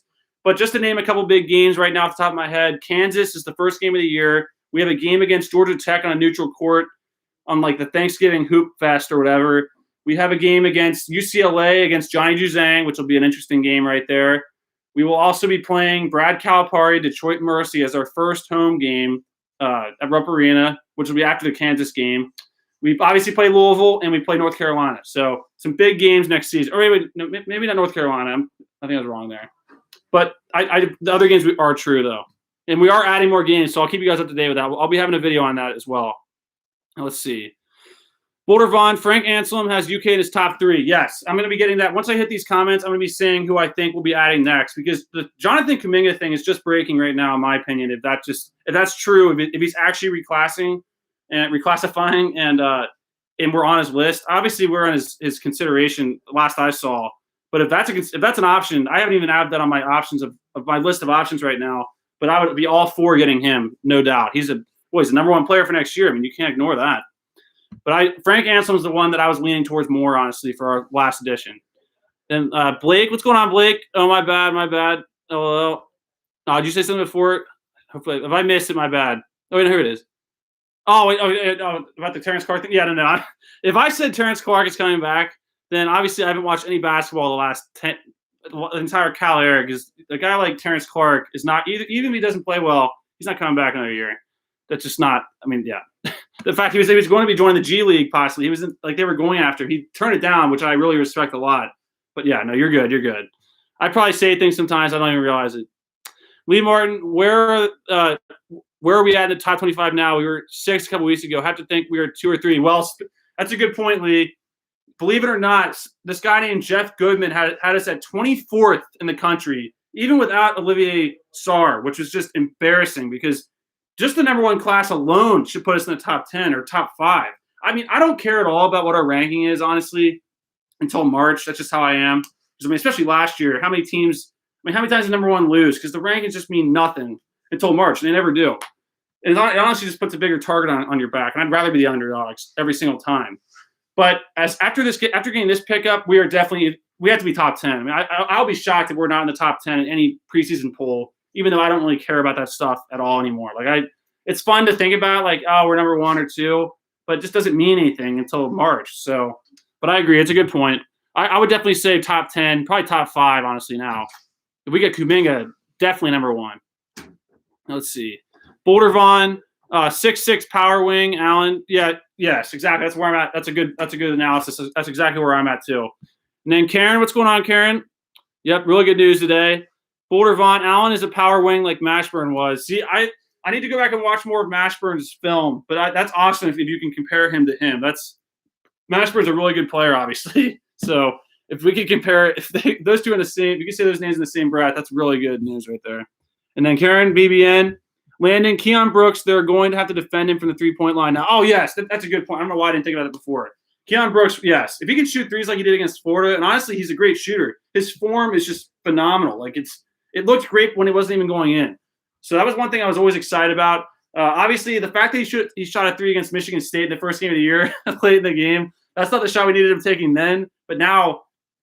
But just to name a couple big games right now off the top of my head, Kansas is the first game of the year. We have a game against Georgia Tech on a neutral court on like the Thanksgiving Hoop Fest or whatever. We have a game against UCLA against Johnny Juzang, which will be an interesting game right there. We will also be playing Brad Calipari, Detroit Mercy as our first home game at Rupp Arena, which will be after the Kansas game. We obviously play Louisville and we play North Carolina. So some big games next season. Or maybe not North Carolina. I think I was wrong there. But the other games are true, though. And we are adding more games, so I'll keep you guys up to date with that. I'll be having a video on that as well. Now, let's see. Boulder Vaughn, Frank Anselm has UK in his top 3. Yes, I'm going to be getting that. Once I hit these comments, I'm going to be saying who I think we'll be adding next, because the Jonathan Kuminga thing is just breaking right now, in my opinion. If that's true, if he's actually reclassifying and we're on his list, obviously we're on his consideration last I saw. But if that's an option, I haven't even added that on my options of my list of options right now. But I would be all for getting him, no doubt. He's the number 1 player for next year. I mean, you can't ignore that. But Frank Anselm is the one that I was leaning towards more, honestly, for our last edition. Then Blake, what's going on, Blake? Oh, my bad. Oh, did you say something before? Hopefully, if I missed it, my bad. Oh, wait, here it is. Oh, about the Terrence Clark thing? Yeah, no. If I said Terrence Clark is coming back, then obviously I haven't watched any basketball the last the entire Cal era, because a guy like Terrence Clark is not, even if he doesn't play well, he's not coming back another year. That's just not, I mean, yeah. The fact he was going to be joining the G League possibly. He was they were going after. He turned it down, which I really respect a lot. But yeah, no, you're good. You're good. I probably say things sometimes I don't even realize it. Lee Martin, where are we at in the top 25 now? We were 6 a couple weeks ago. I have to think we were 2 or 3. Well, that's a good point, Lee. Believe it or not, this guy named Jeff Goodman had us at 24th in the country, even without Olivier Sarr, which was just embarrassing, because just the number 1 class alone should put us in the top 10 or top 5. I mean, I don't care at all about what our ranking is, honestly, until March. That's just how I am. I mean, especially last year, how many times did number 1 lose? Because the rankings just mean nothing until March, and they never do. And it honestly just puts a bigger target on your back. And I'd rather be the underdogs every single time. But after getting this pickup, we have to be top 10. I mean, I'll be shocked if we're not in the top 10 in any preseason poll, even though I don't really care about that stuff at all anymore. It's fun to think about, like, oh, we're number 1 or 2, but it just doesn't mean anything until March. So, but I agree, it's a good point. I would definitely say top 10, probably top 5, honestly. Now, if we get Kuminga, definitely number 1. Let's see, Boulder Vaughn, 6'6" power wing, Allen. Yeah, yes, exactly. That's where I'm at. That's a good analysis. That's exactly where I'm at too. And then Karen, what's going on, Karen? Yep, really good news today. Boulder Vaughn, Allen is a power wing like Mashburn was. See, I need to go back and watch more of Mashburn's film, but that's awesome if you can compare him to him. Mashburn's a really good player, obviously. So if we can compare, those two in the same, if you can say those names in the same breath, that's really good news right there. And then Karen, BBN, Landon, Keon Brooks, they're going to have to defend him from the 3-point line now. Oh, yes, that's a good point. I don't know why I didn't think about it before. Keon Brooks, yes. If he can shoot threes like he did against Florida, and honestly, he's a great shooter. His form is just phenomenal. It looked great when it wasn't even going in. So that was one thing I was always excited about. Obviously, the fact that he shot a 3 against Michigan State in the first game of the year, late in the game, that's not the shot we needed him taking then. But now,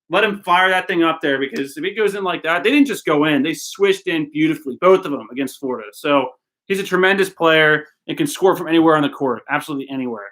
let him fire that thing up there, because if it goes in like that, they didn't just go in. They swished in beautifully, both of them against Florida. So he's a tremendous player and can score from anywhere on the court, absolutely anywhere.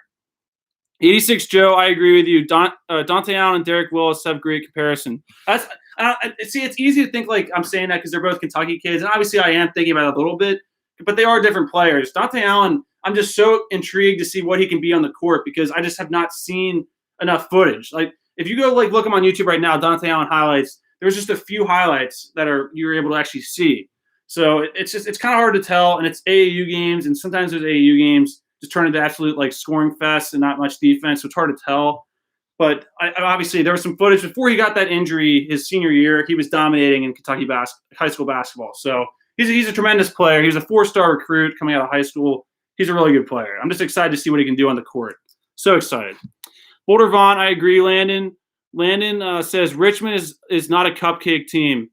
86 Joe, I agree with you. Dante Allen and Derek Willis have great comparison. See, it's easy to think like I'm saying that because they're both Kentucky kids, and obviously I am thinking about it a little bit, but they are different players. Dante Allen, I'm just so intrigued to see what he can be on the court, because I just have not seen enough footage. Like, if you go look him on YouTube right now, Dante Allen highlights, there's just a few highlights that you're able to actually see. So it's kind of hard to tell, and it's AAU games, and sometimes those AAU games just turn into absolute scoring fests and not much defense, so it's hard to tell. But obviously there was some footage before he got that injury his senior year. He was dominating in Kentucky high school basketball. So he's a tremendous player. He was a 4-star recruit coming out of high school. He's a really good player. I'm just excited to see what he can do on the court. So excited. Boulder Vaughn, I agree, Landon. Landon says Richmond is not a cupcake team.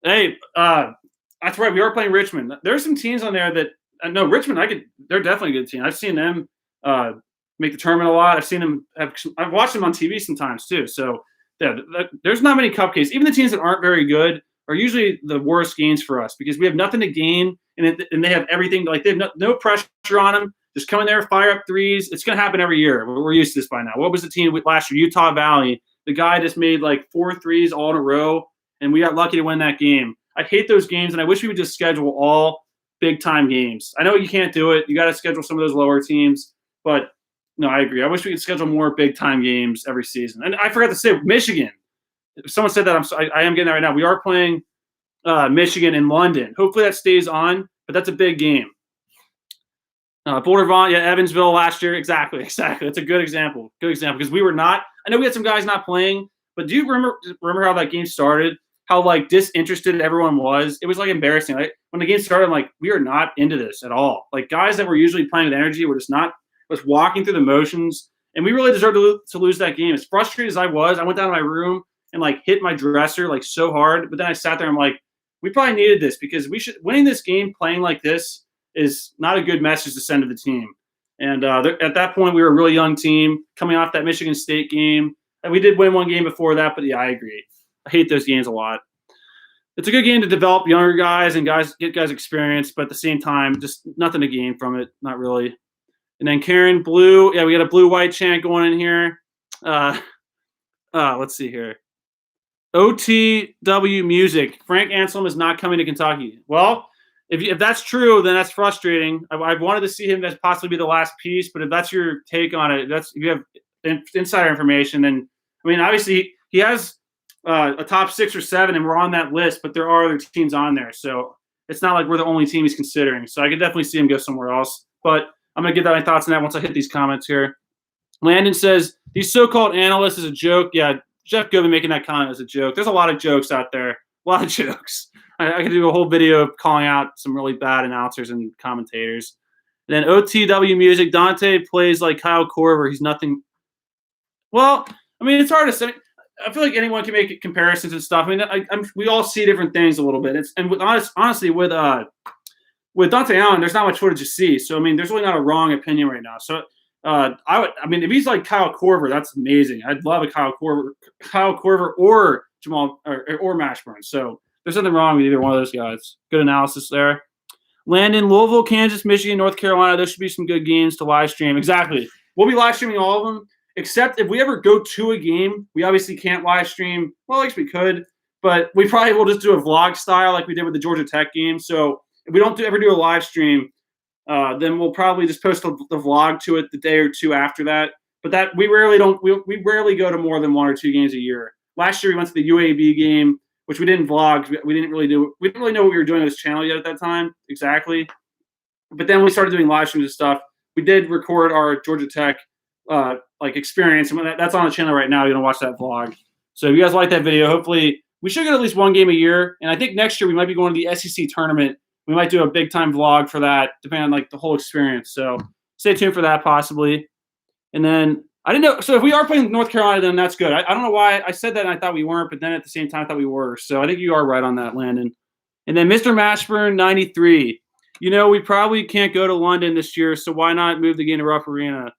Hey, that's right. We are playing Richmond. There's some teams on there that no, Richmond. They're definitely a good team. I've seen them make the tournament a lot. I've watched them on TV sometimes too. So yeah, there's not many cupcakes. Even the teams that aren't very good are usually the worst games for us, because we have nothing to gain, and they have everything. They have no pressure on them. Just come in there, fire up threes. It's going to happen every year. We're used to this by now. What was the team last year? Utah Valley. The guy just made 4 threes all in a row, and we got lucky to win that game. I hate those games, and I wish we would just schedule all big-time games. I know you can't do it. You got to schedule some of those lower teams, but no, I agree. I wish we could schedule more big-time games every season. And I forgot to say, Michigan. If someone said that, I am getting that right now. We are playing Michigan in London. Hopefully that stays on, but that's a big game. Boulder Vaughn, yeah, Evansville last year. Exactly. That's a good example. Because we were not. I know we had some guys not playing, but do you remember how that game started? How like disinterested everyone was. It was like embarrassing. Like when the game started, I'm like, we are not into this at all. Like guys that were usually playing with energy were just not. Was walking through the motions, and we really deserved to lose that game. As frustrated as I was, I went down to my room and like hit my dresser like so hard. But then I sat there. I'm like, we probably needed this because winning this game playing like this is not a good message to send to the team. And at that point, we were a really young team coming off that Michigan State game. And we did win one game before that, but yeah, I agree. I hate those games a lot. It's a good game to develop younger guys and get guys experience, but at the same time, just nothing to gain from it. Not really. And then Karen, blue. Yeah, we got a blue-white chant going in here. Let's see here. OTW music. Frank Anselm is not coming to Kentucky. Well, if that's true, then that's frustrating. I wanted to see him as possibly be the last piece, but if that's your take on it, if you have insider information, then I mean, obviously he has a top 6 or 7, and we're on that list, but there are other teams on there, so it's not like we're the only team he's considering. So I could definitely see him go somewhere else, but I'm going to get my thoughts on that once I hit these comments here. Landon says, these so-called analysts is a joke. Yeah, Jeff Goodman making that comment as a joke. There's a lot of jokes out there. A lot of jokes. I could do a whole video of calling out some really bad announcers and commentators. And then OTW music. Dante plays like Kyle Korver. He's nothing. Well, I mean, it's hard to say. I feel like anyone can make comparisons and stuff. I mean, we all see different things a little bit. Honestly, with Dante Allen, there's not much footage to see. So, I mean, there's really not a wrong opinion right now. So, if he's like Kyle Korver, that's amazing. I'd love a Kyle Korver or Jamal or Mashburn. So, there's nothing wrong with either one of those guys. Good analysis there. Landon, Louisville, Kansas, Michigan, North Carolina. Those should be some good games to live stream. Exactly. We'll be live streaming all of them, except if we ever go to a game, we obviously can't live stream. Well, at least we could, but we probably will just do a vlog style like we did with the Georgia Tech game. So, if we don't ever do a live stream, then we'll probably just post the vlog to it the day or two after that. But that we rarely go to more than 1 or 2 games a year. Last year we went to the UAB game, which we didn't vlog. We didn't really know what we were doing on this channel yet at that time exactly. But then we started doing live streams and stuff. We did record our Georgia Tech experience, and that's on the channel right now. You're gonna watch that vlog. So if you guys like that video, hopefully we should get at least 1 game a year. And I think next year we might be going to the SEC tournament. We might do a big time vlog for that, depending on the whole experience. So stay tuned for that possibly. And then I didn't know. So if we are playing North Carolina, then that's good. I don't know why I said that and I thought we weren't, but then at the same time I thought we were. So I think you are right on that, Landon. And then Mr. Mashburn 93. We probably can't go to London this year, so why not move the game to Rupp Arena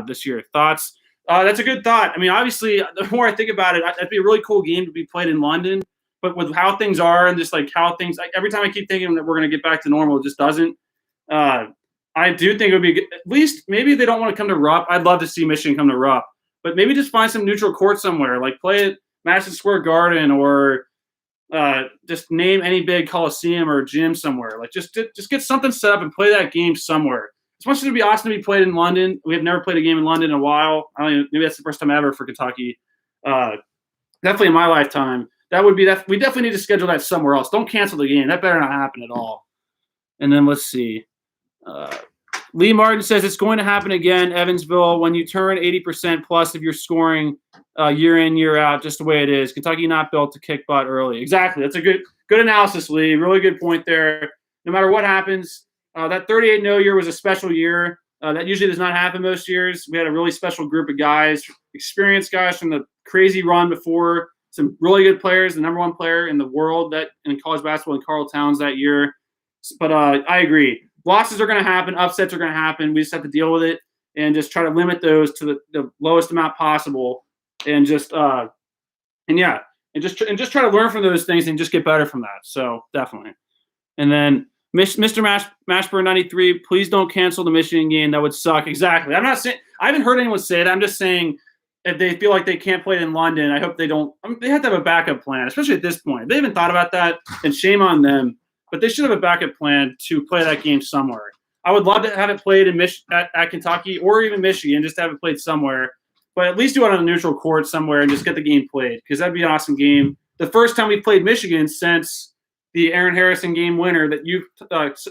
this year? Thoughts? That's a good thought. I mean, obviously, the more I think about it, that'd be a really cool game to be played in London. But with how things are and just how things, every time I keep thinking that we're going to get back to normal, it just doesn't. I do think it would be good. At least maybe they don't want to come to Rupp. I'd love to see Michigan come to Rupp. But maybe just find some neutral court somewhere, like play at Madison Square Garden or just name any big coliseum or gym somewhere. Just get something set up and play that game somewhere. As much as it would be awesome to be played in London, we have never played a game in London in a while. Maybe that's the first time ever for Kentucky. Definitely in my lifetime. We definitely need to schedule that somewhere else. Don't cancel the game. That better not happen at all. And then let's see. Lee Martin says it's going to happen again, Evansville, when you turn 80% plus if you're scoring year in, year out, just the way it is. Kentucky not built to kick butt early. Exactly. That's a good analysis, Lee. Really good point there. No matter what happens, that 38-0 year was a special year. That usually does not happen most years. We had a really special group of guys, experienced guys from the crazy run before. Some really good players, the number 1 player in the world in college basketball in Karl Towns that year. But I agree. Losses are going to happen. Upsets are going to happen. We just have to deal with it and just try to limit those to the lowest amount possible. And just try to learn from those things and just get better from that. So definitely. And then Mr. Mashburn 93, please don't cancel the Michigan game. That would suck. Exactly. I'm not saying I haven't heard anyone say it. I'm just saying, if they feel like they can't play it in London, I hope they don't. They have to have a backup plan, especially at this point. If they haven't thought about that, and shame on them. But they should have a backup plan to play that game somewhere. I would love to have it played at Kentucky or even Michigan, just to have it played somewhere. But at least do it on a neutral court somewhere and just get the game played, because that'd be an awesome game. The first time we played Michigan since the Aaron Harrison game winner that you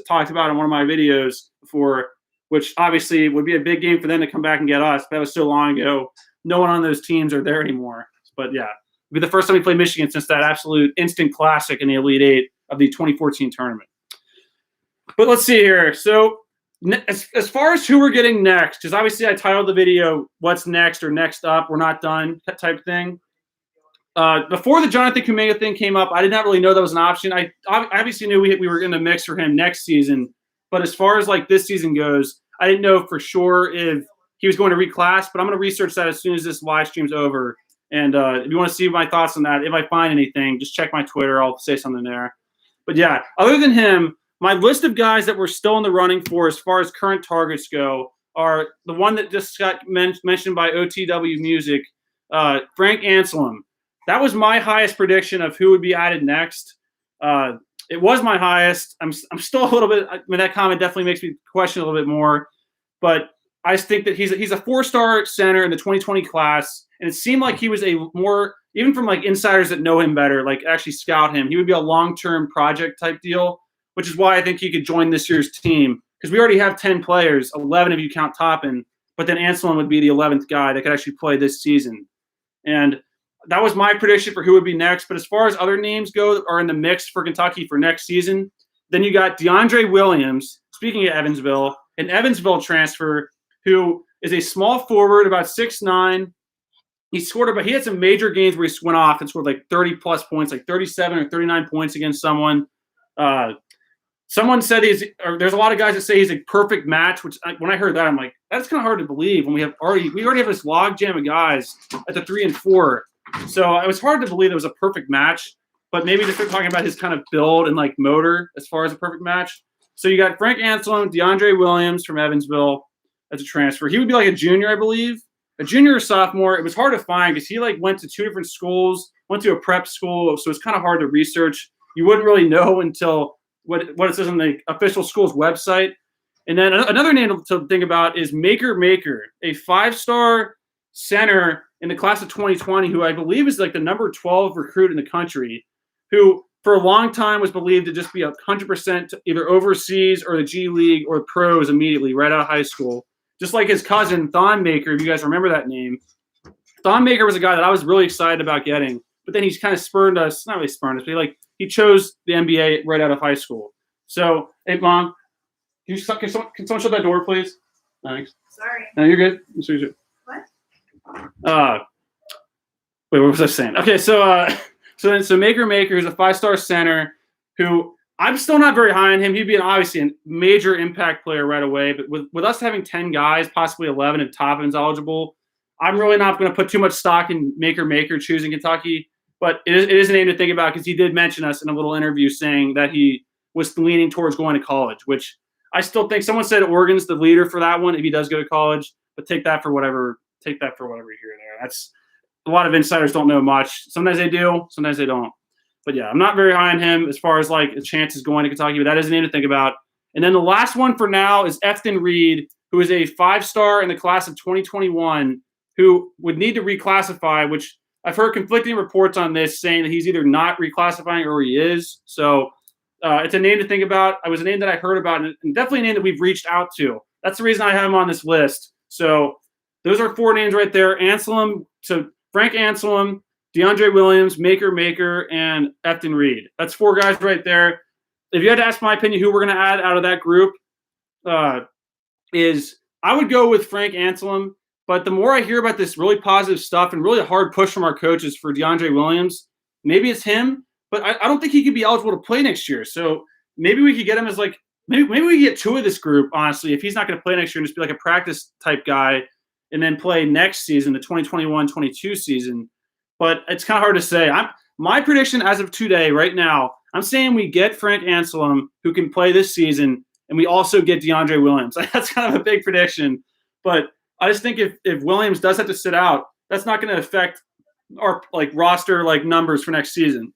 talked about in one of my videos before, which obviously would be a big game for them to come back and get us. That was so long ago. No one on those teams are there anymore. But yeah, it'll be the first time we play Michigan since that absolute instant classic in the Elite Eight of the 2014 tournament. But let's see here. So as far as who we're getting next, because obviously I titled the video "What's Next" or "Next Up," we're not done type thing. Before the Jonathan Kuminga thing came up, I did not really know that was an option. I obviously knew we were in the mix for him next season, but as far as like this season goes, I didn't know for sure if he was going to reclass. But I'm going to research that as soon as this live stream's over. And if you want to see my thoughts on that, if I find anything, just check my Twitter. I'll say something there. But yeah, other than him, my list of guys that we're still in the running for as far as current targets go are the one that just got mentioned by OTW Music, Frank Anselm. That was my highest prediction of who would be added next. It was my highest. I'm still a little bit. I mean, that comment definitely makes me question a little bit more. But I just think that he's a 4-star center in the 2020 class, and it seemed like he was a more, even from like insiders that know him better, like actually scout him, he would be a long-term project type deal, which is why I think he could join this year's team, because we already have 10 players, 11 if you count Toppin, but then Anselm would be the 11th guy that could actually play this season. And that was my prediction for who would be next. But as far as other names go are in the mix for Kentucky for next season, then you got DeAndre Williams, speaking of Evansville, an Evansville transfer who is a small forward, about 6'9". He had some major games where he went off and scored like 30-plus points, like 37 or 39 points against someone. Someone said there's a lot of guys that say he's a perfect match, which when I heard that, I'm like, that's kind of hard to believe when we already have this logjam of guys at the 3 and 4. So it was hard to believe it was a perfect match, but maybe just talking about his kind of build and like motor as far as a perfect match. So you got Frank Anselm, DeAndre Williams from Evansville as a transfer. He would be like a junior, I believe, a junior or sophomore. It was hard to find because he like went to 2 different schools, went to a prep school, so it's kind of hard to research. You wouldn't really know until what it says on the official school's website. And then another name to think about is Maker, a 5-star center in the class of 2020, who I believe is like the number 12 recruit in the country, who for a long time was believed to just be 100% either overseas or the G League or pros immediately right out of high school. Just like his cousin, Thon Maker, if you guys remember that name. Thon Maker was a guy that I was really excited about getting, but then he's kind of spurned us, not really spurned us, but he chose the NBA right out of high school. So, hey, Mom, can someone shut that door, please? Thanks. Sorry. No, you're good. What? Wait, what was I saying? Okay, so Maker, who's a 5-star center, who I'm still not very high on him. He'd be obviously a major impact player right away, but with us having 10 guys, possibly 11 if Toppin's eligible, I'm really not going to put too much stock in Maker choosing Kentucky. But it is a name to think about because he did mention us in a little interview saying that he was leaning towards going to college, which I still think someone said Oregon's the leader for that one if he does go to college. But take that for whatever you hear there. That's a lot of insiders don't know much. Sometimes they do, sometimes they don't. But yeah, I'm not very high on him as far as like the chances going to Kentucky, but that is a name to think about. And then the last one for now is Efton Reed, who is a 5-star in the class of 2021, who would need to reclassify, which I've heard conflicting reports on this saying that he's either not reclassifying or he is. So it's a name to think about. It was a name that I heard about and definitely a name that we've reached out to. That's the reason I have him on this list. So those are 4 names right there. Frank Anselm, DeAndre Williams, Maker, and Efton Reed. That's 4 guys right there. If you had to ask my opinion who we're going to add out of that group, is I would go with Frank Anselm. But the more I hear about this really positive stuff and really a hard push from our coaches for DeAndre Williams, maybe it's him, but I don't think he could be eligible to play next year. So maybe we could get him as like maybe we could get 2 of this group, honestly, if he's not going to play next year and just be like a practice type guy and then play next season, the 2021-22 season. But it's kind of hard to say. My prediction as of today, right now, I'm saying we get Frank Anselm, who can play this season, and we also get DeAndre Williams. That's kind of a big prediction. But I just think if Williams does have to sit out, that's not going to affect our like roster like numbers for next season.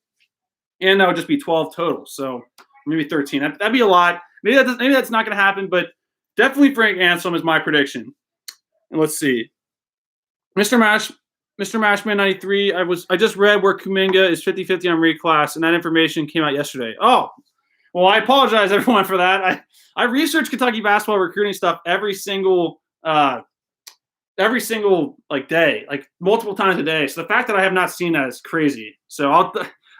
And that would just be 12 total. So maybe 13. That'd be a lot. Maybe that's not going to happen, but definitely Frank Anselm is my prediction. And let's see. Mr. Mashman 93, I just read where Kuminga is 50-50 on reclass, and that information came out yesterday. Oh, Well, I apologize everyone for that. I research Kentucky basketball recruiting stuff every single like day, like multiple times a day. So the fact that I have not seen that is crazy. So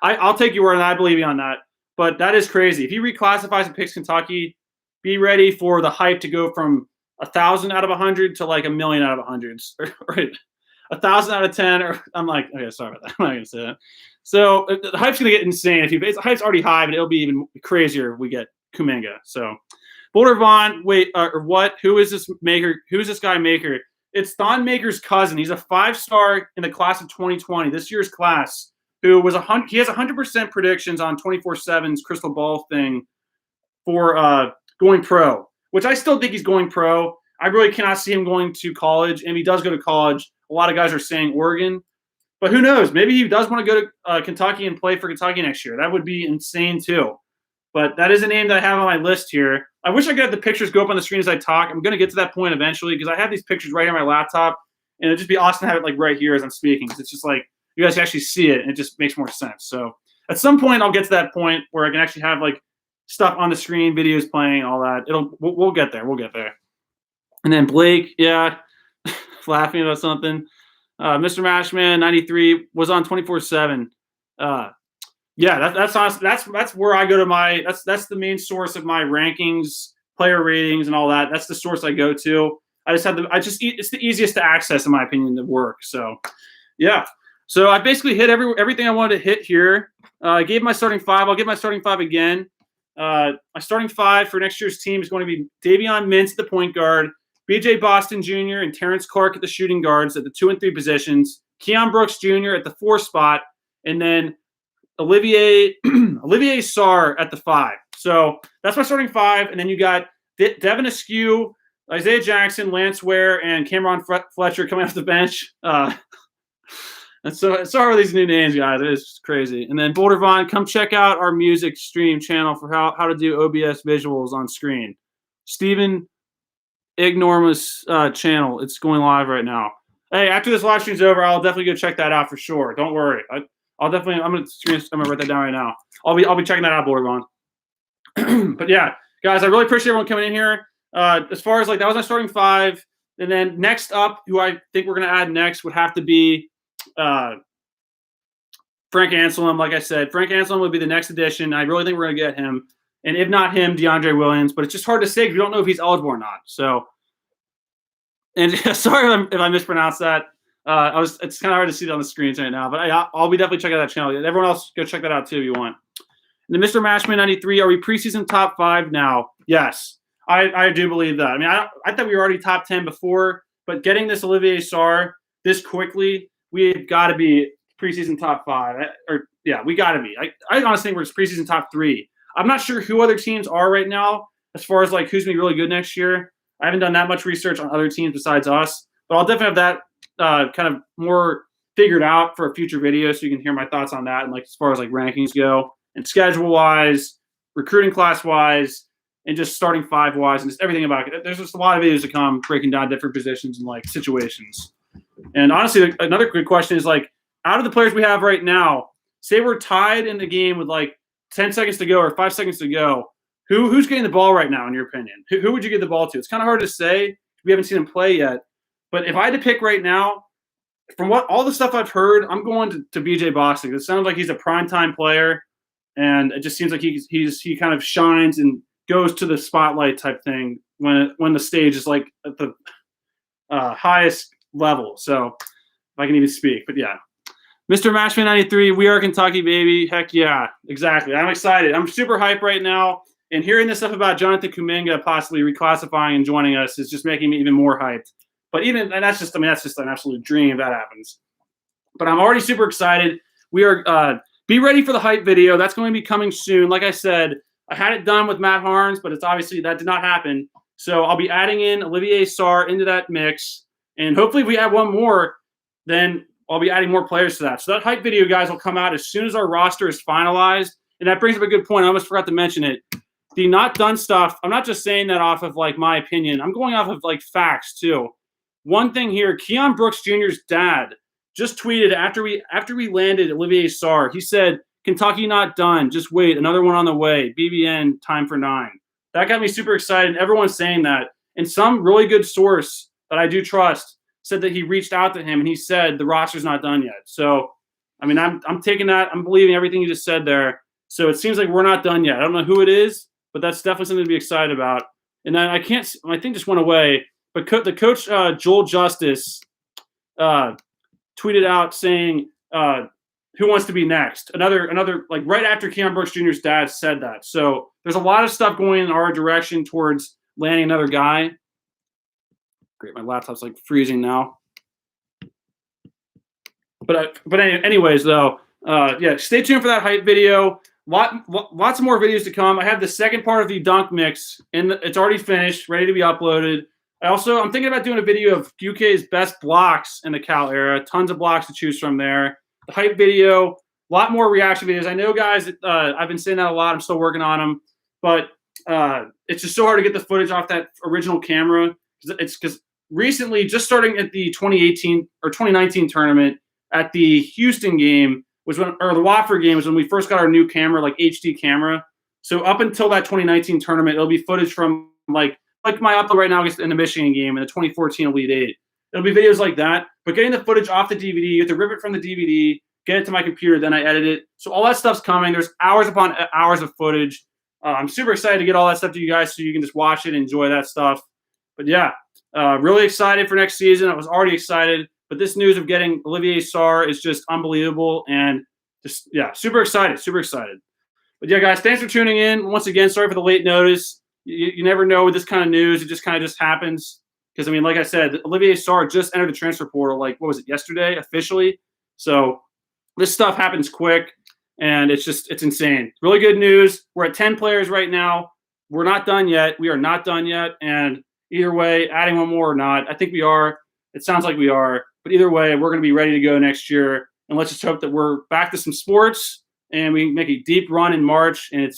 I'll take your word and I believe you on that. But that is crazy. If he reclassifies and picks Kentucky, be ready for the hype to go from 1,000 out of 100 to like 1,000,000 out of 100s, or 1,000 out of 10. Or I'm like, okay, sorry about that. I'm not gonna say that. So the hype's gonna get insane. The hype's already high, but it'll be even crazier if we get Kuminga. So Boulder Vaughn, wait, or what? Who is this Maker? Who is this guy Maker? It's Thon Maker's cousin. He's a 5-star in the class of 2020, this year's class. Who was he has 100% predictions on 24/7's crystal ball thing for going pro, which I still think he's going pro. I really cannot see him going to college. And if he does go to college, a lot of guys are saying Oregon. But who knows? Maybe he does want to go to Kentucky and play for Kentucky next year. That would be insane too. But that is a name that I have on my list here. I wish I could have the pictures go up on the screen as I talk. I'm going to get to that point eventually because I have these pictures right here on my laptop. And it'd just be awesome to have it like right here as I'm speaking. Because it's just like you guys can actually see it and it just makes more sense. So at some point I'll get to that point where I can actually have like stuff on the screen, videos playing, all that. We'll get there. We'll get there. And then Blake, yeah, laughing about something. Mr. Mashman 93 was on 24/7. Yeah, that's honest. That's where I go to my. That's the main source of my rankings, player ratings, and all that. That's the source I go to. It's the easiest to access in my opinion to work. So, yeah. So I basically hit everything I wanted to hit here. I gave my starting five. I'll give my starting five again. My starting five for next year's team is going to be Davion Mintz at the point guard, B.J. Boston Jr. and Terrence Clark at the shooting guards at the 2 and 3 positions, Keon Brooks Jr. at the 4 spot, and then Olivier Sarr at the 5. So that's my starting 5. And then you got Devin Askew, Isaiah Jackson, Lance Ware, and Cameron Fletcher coming off the bench. And so sorry for these new names, guys. It is crazy. And then Boulder Vaughn, come check out our music stream channel for how to do OBS visuals on screen. Steven Ignormus channel. It's going live right now. Hey, after this live stream's over, I'll definitely go check that out for sure. Don't worry. I'm gonna write that down right now. I'll be checking that out, Boulder Vaughn. But yeah, guys, I really appreciate everyone coming in here. As far as like that was my starting 5. And then next up, who I think we're gonna add next would have to be Frank Anselm. Like I said, Frank Anselm would be the next addition. I really think we're going to get him. And if not him, DeAndre Williams. But it's just hard to say because we don't know if he's eligible or not. So, and sorry if I mispronounced that. It's kind of hard to see it on the screens right now. But I'll be definitely checking out that channel. Everyone else, go check that out too if you want. And then Mr. Mashman 93, are we preseason top 5 now? Yes, I do believe that. I mean, I thought we were already top 10 before. But getting this Olivier Sarr this quickly, we've got to be preseason top 5. We got to be. I honestly think we're just preseason top 3. I'm not sure who other teams are right now as far as like who's going to be really good next year. I haven't done that much research on other teams besides us. But I'll definitely have that kind of more figured out for a future video so you can hear my thoughts on that and like as far as like rankings go and schedule-wise, recruiting class-wise, and just starting 5-wise and just everything about it. There's just a lot of videos to come breaking down different positions and like situations. And honestly, another good question is like, out of the players we have right now, say we're tied in the game with like 10 seconds to go or 5 seconds to go, who's getting the ball right now in your opinion? Who would you give the ball to? It's kind of hard to say. We haven't seen him play yet. But if I had to pick right now, from what all the stuff I've heard, I'm going to B.J. Boston. It sounds like he's a primetime player, and it just seems like he kind of shines and goes to the spotlight type thing when the stage is like at the highest level. So if I can even speak, but yeah. Mr. Mashman 93, we are Kentucky, baby. Heck yeah, exactly. I'm excited. I'm super hyped right now. And hearing this stuff about Jonathan Kuminga possibly reclassifying and joining us is just making me even more hyped. But that's just an absolute dream if that happens. But I'm already super excited. We are be ready for the hype video. That's going to be coming soon. Like I said, I had it done with Matt Harns, but it's obviously that did not happen. So I'll be adding in Olivier Sarr into that mix. And hopefully if we add one more, then I'll be adding more players to that. So that hype video, guys, will come out as soon as our roster is finalized. And that brings up a good point. I almost forgot to mention it. The not done stuff, I'm not just saying that off of like my opinion. I'm going off of like facts too. One thing here, Keon Brooks Jr.'s dad just tweeted after we landed Olivier Sarr. He said Kentucky not done. Just wait. Another one on the way. BBN time for 9. That got me super excited. Everyone's saying that. And some really good source that I do trust said that he reached out to him and he said the roster's not done yet. So, I mean, I'm taking that. I'm believing everything you just said there. So it seems like we're not done yet. I don't know who it is, but that's definitely something to be excited about. And then my thing just went away, but the coach, Joel Justice, tweeted out saying, who wants to be next? Another like right after Keon Brooks Jr.'s dad said that. So there's a lot of stuff going in our direction towards landing another guy. Great, my laptop's like freezing now. But anyways, though, yeah, stay tuned for that hype video. Lots of more videos to come. I have the second part of the dunk mix, and it's already finished, ready to be uploaded. I'm thinking about doing a video of UK's best blocks in the Cal era. Tons of blocks to choose from there. The hype video, a lot more reaction videos. I know, guys, I've been saying that a lot. I'm still working on them, but it's just so hard to get the footage off that original camera. It's because recently, just starting at the 2018 or 2019 tournament, at the Houston game was when, or the Watford game was when we first got our new camera, like HD camera. So up until that 2019 tournament, it'll be footage from like my upload right now in the Michigan game and the 2014 Elite Eight. It'll be videos like that. But getting the footage off the DVD, you have to rip it from the DVD, get it to my computer, then I edit it. So all that stuff's coming. There's hours upon hours of footage. I'm super excited to get all that stuff to you guys so you can just watch it and enjoy that stuff. But yeah, really excited for next season. I was already excited. But this news of getting Olivier Sarr is just unbelievable, and just, yeah, super excited, super excited. But yeah, guys, thanks for tuning in. Once again, sorry for the late notice. You never know with this kind of news. It just kind of just happens. Because, I mean, like I said, Olivier Sarr just entered the transfer portal, like, what was it, yesterday, officially? So this stuff happens quick, and it's insane. Really good news. We're at 10 players right now. We're not done yet. We are not done yet. And either way, adding one more or not, I think we are. It sounds like we are. But either way, we're going to be ready to go next year. And let's just hope that we're back to some sports and we make a deep run in March. And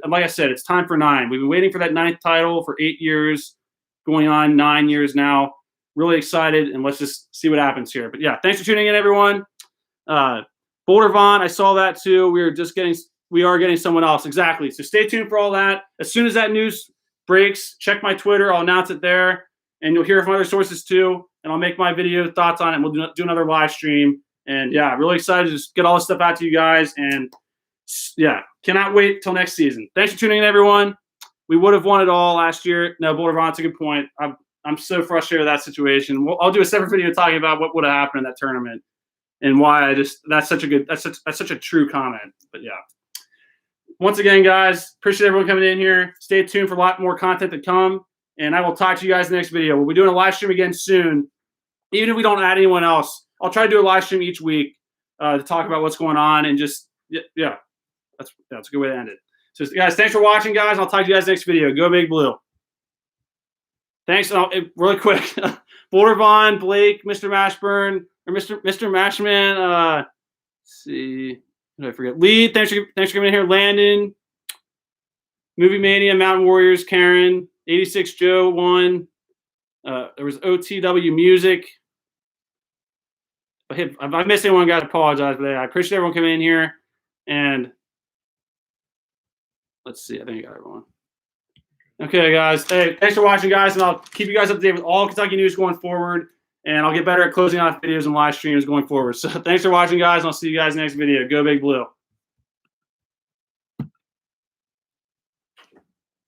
like I said, it's time for 9. We've been waiting for that 9th title for 8 years, going on 9 years now. Really excited, and let's just see what happens here. But yeah, thanks for tuning in, everyone. Boulder Vaughn, I saw that too. We are getting someone else. Exactly. So stay tuned for all that. As soon as that news breaks, check my Twitter. I'll announce it there. And you'll hear from other sources too. And I'll make my video thoughts on it. And we'll do another live stream. And yeah, really excited to just get all this stuff out to you guys. And yeah, cannot wait till next season. Thanks for tuning in, everyone. We would have won it all last year. No, Boulder Vaughn, that's a good point. I'm so frustrated with that situation. I'll do a separate video talking about what would have happened in that tournament and why that's such a true comment. But yeah. Once again, guys, appreciate everyone coming in here. Stay tuned for a lot more content to come. And I will talk to you guys in the next video. We'll be doing a live stream again soon. Even if we don't add anyone else, I'll try to do a live stream each week to talk about what's going on and just, yeah, that's a good way to end it. So, guys, thanks for watching, guys. I'll talk to you guys next video. Go Big Blue. Thanks. Really quick, Boulder Vaughn, Blake, Mr. Mashburn, or Mr. Mashman. Let's see. Did I forget? Lee, thanks for coming in here. Landon, Movie Mania, Mountain Warriors, Karen, 86 Joe, 1. There was OTW Music. If I missed anyone, guys, I apologize for that. I appreciate everyone coming in here. And let's see. I think I got everyone. Okay, guys. Hey, thanks for watching, guys. And I'll keep you guys up to date with all Kentucky news going forward. And I'll get better at closing off videos and live streams going forward. So thanks for watching, guys. And I'll see you guys next video. Go Big Blue.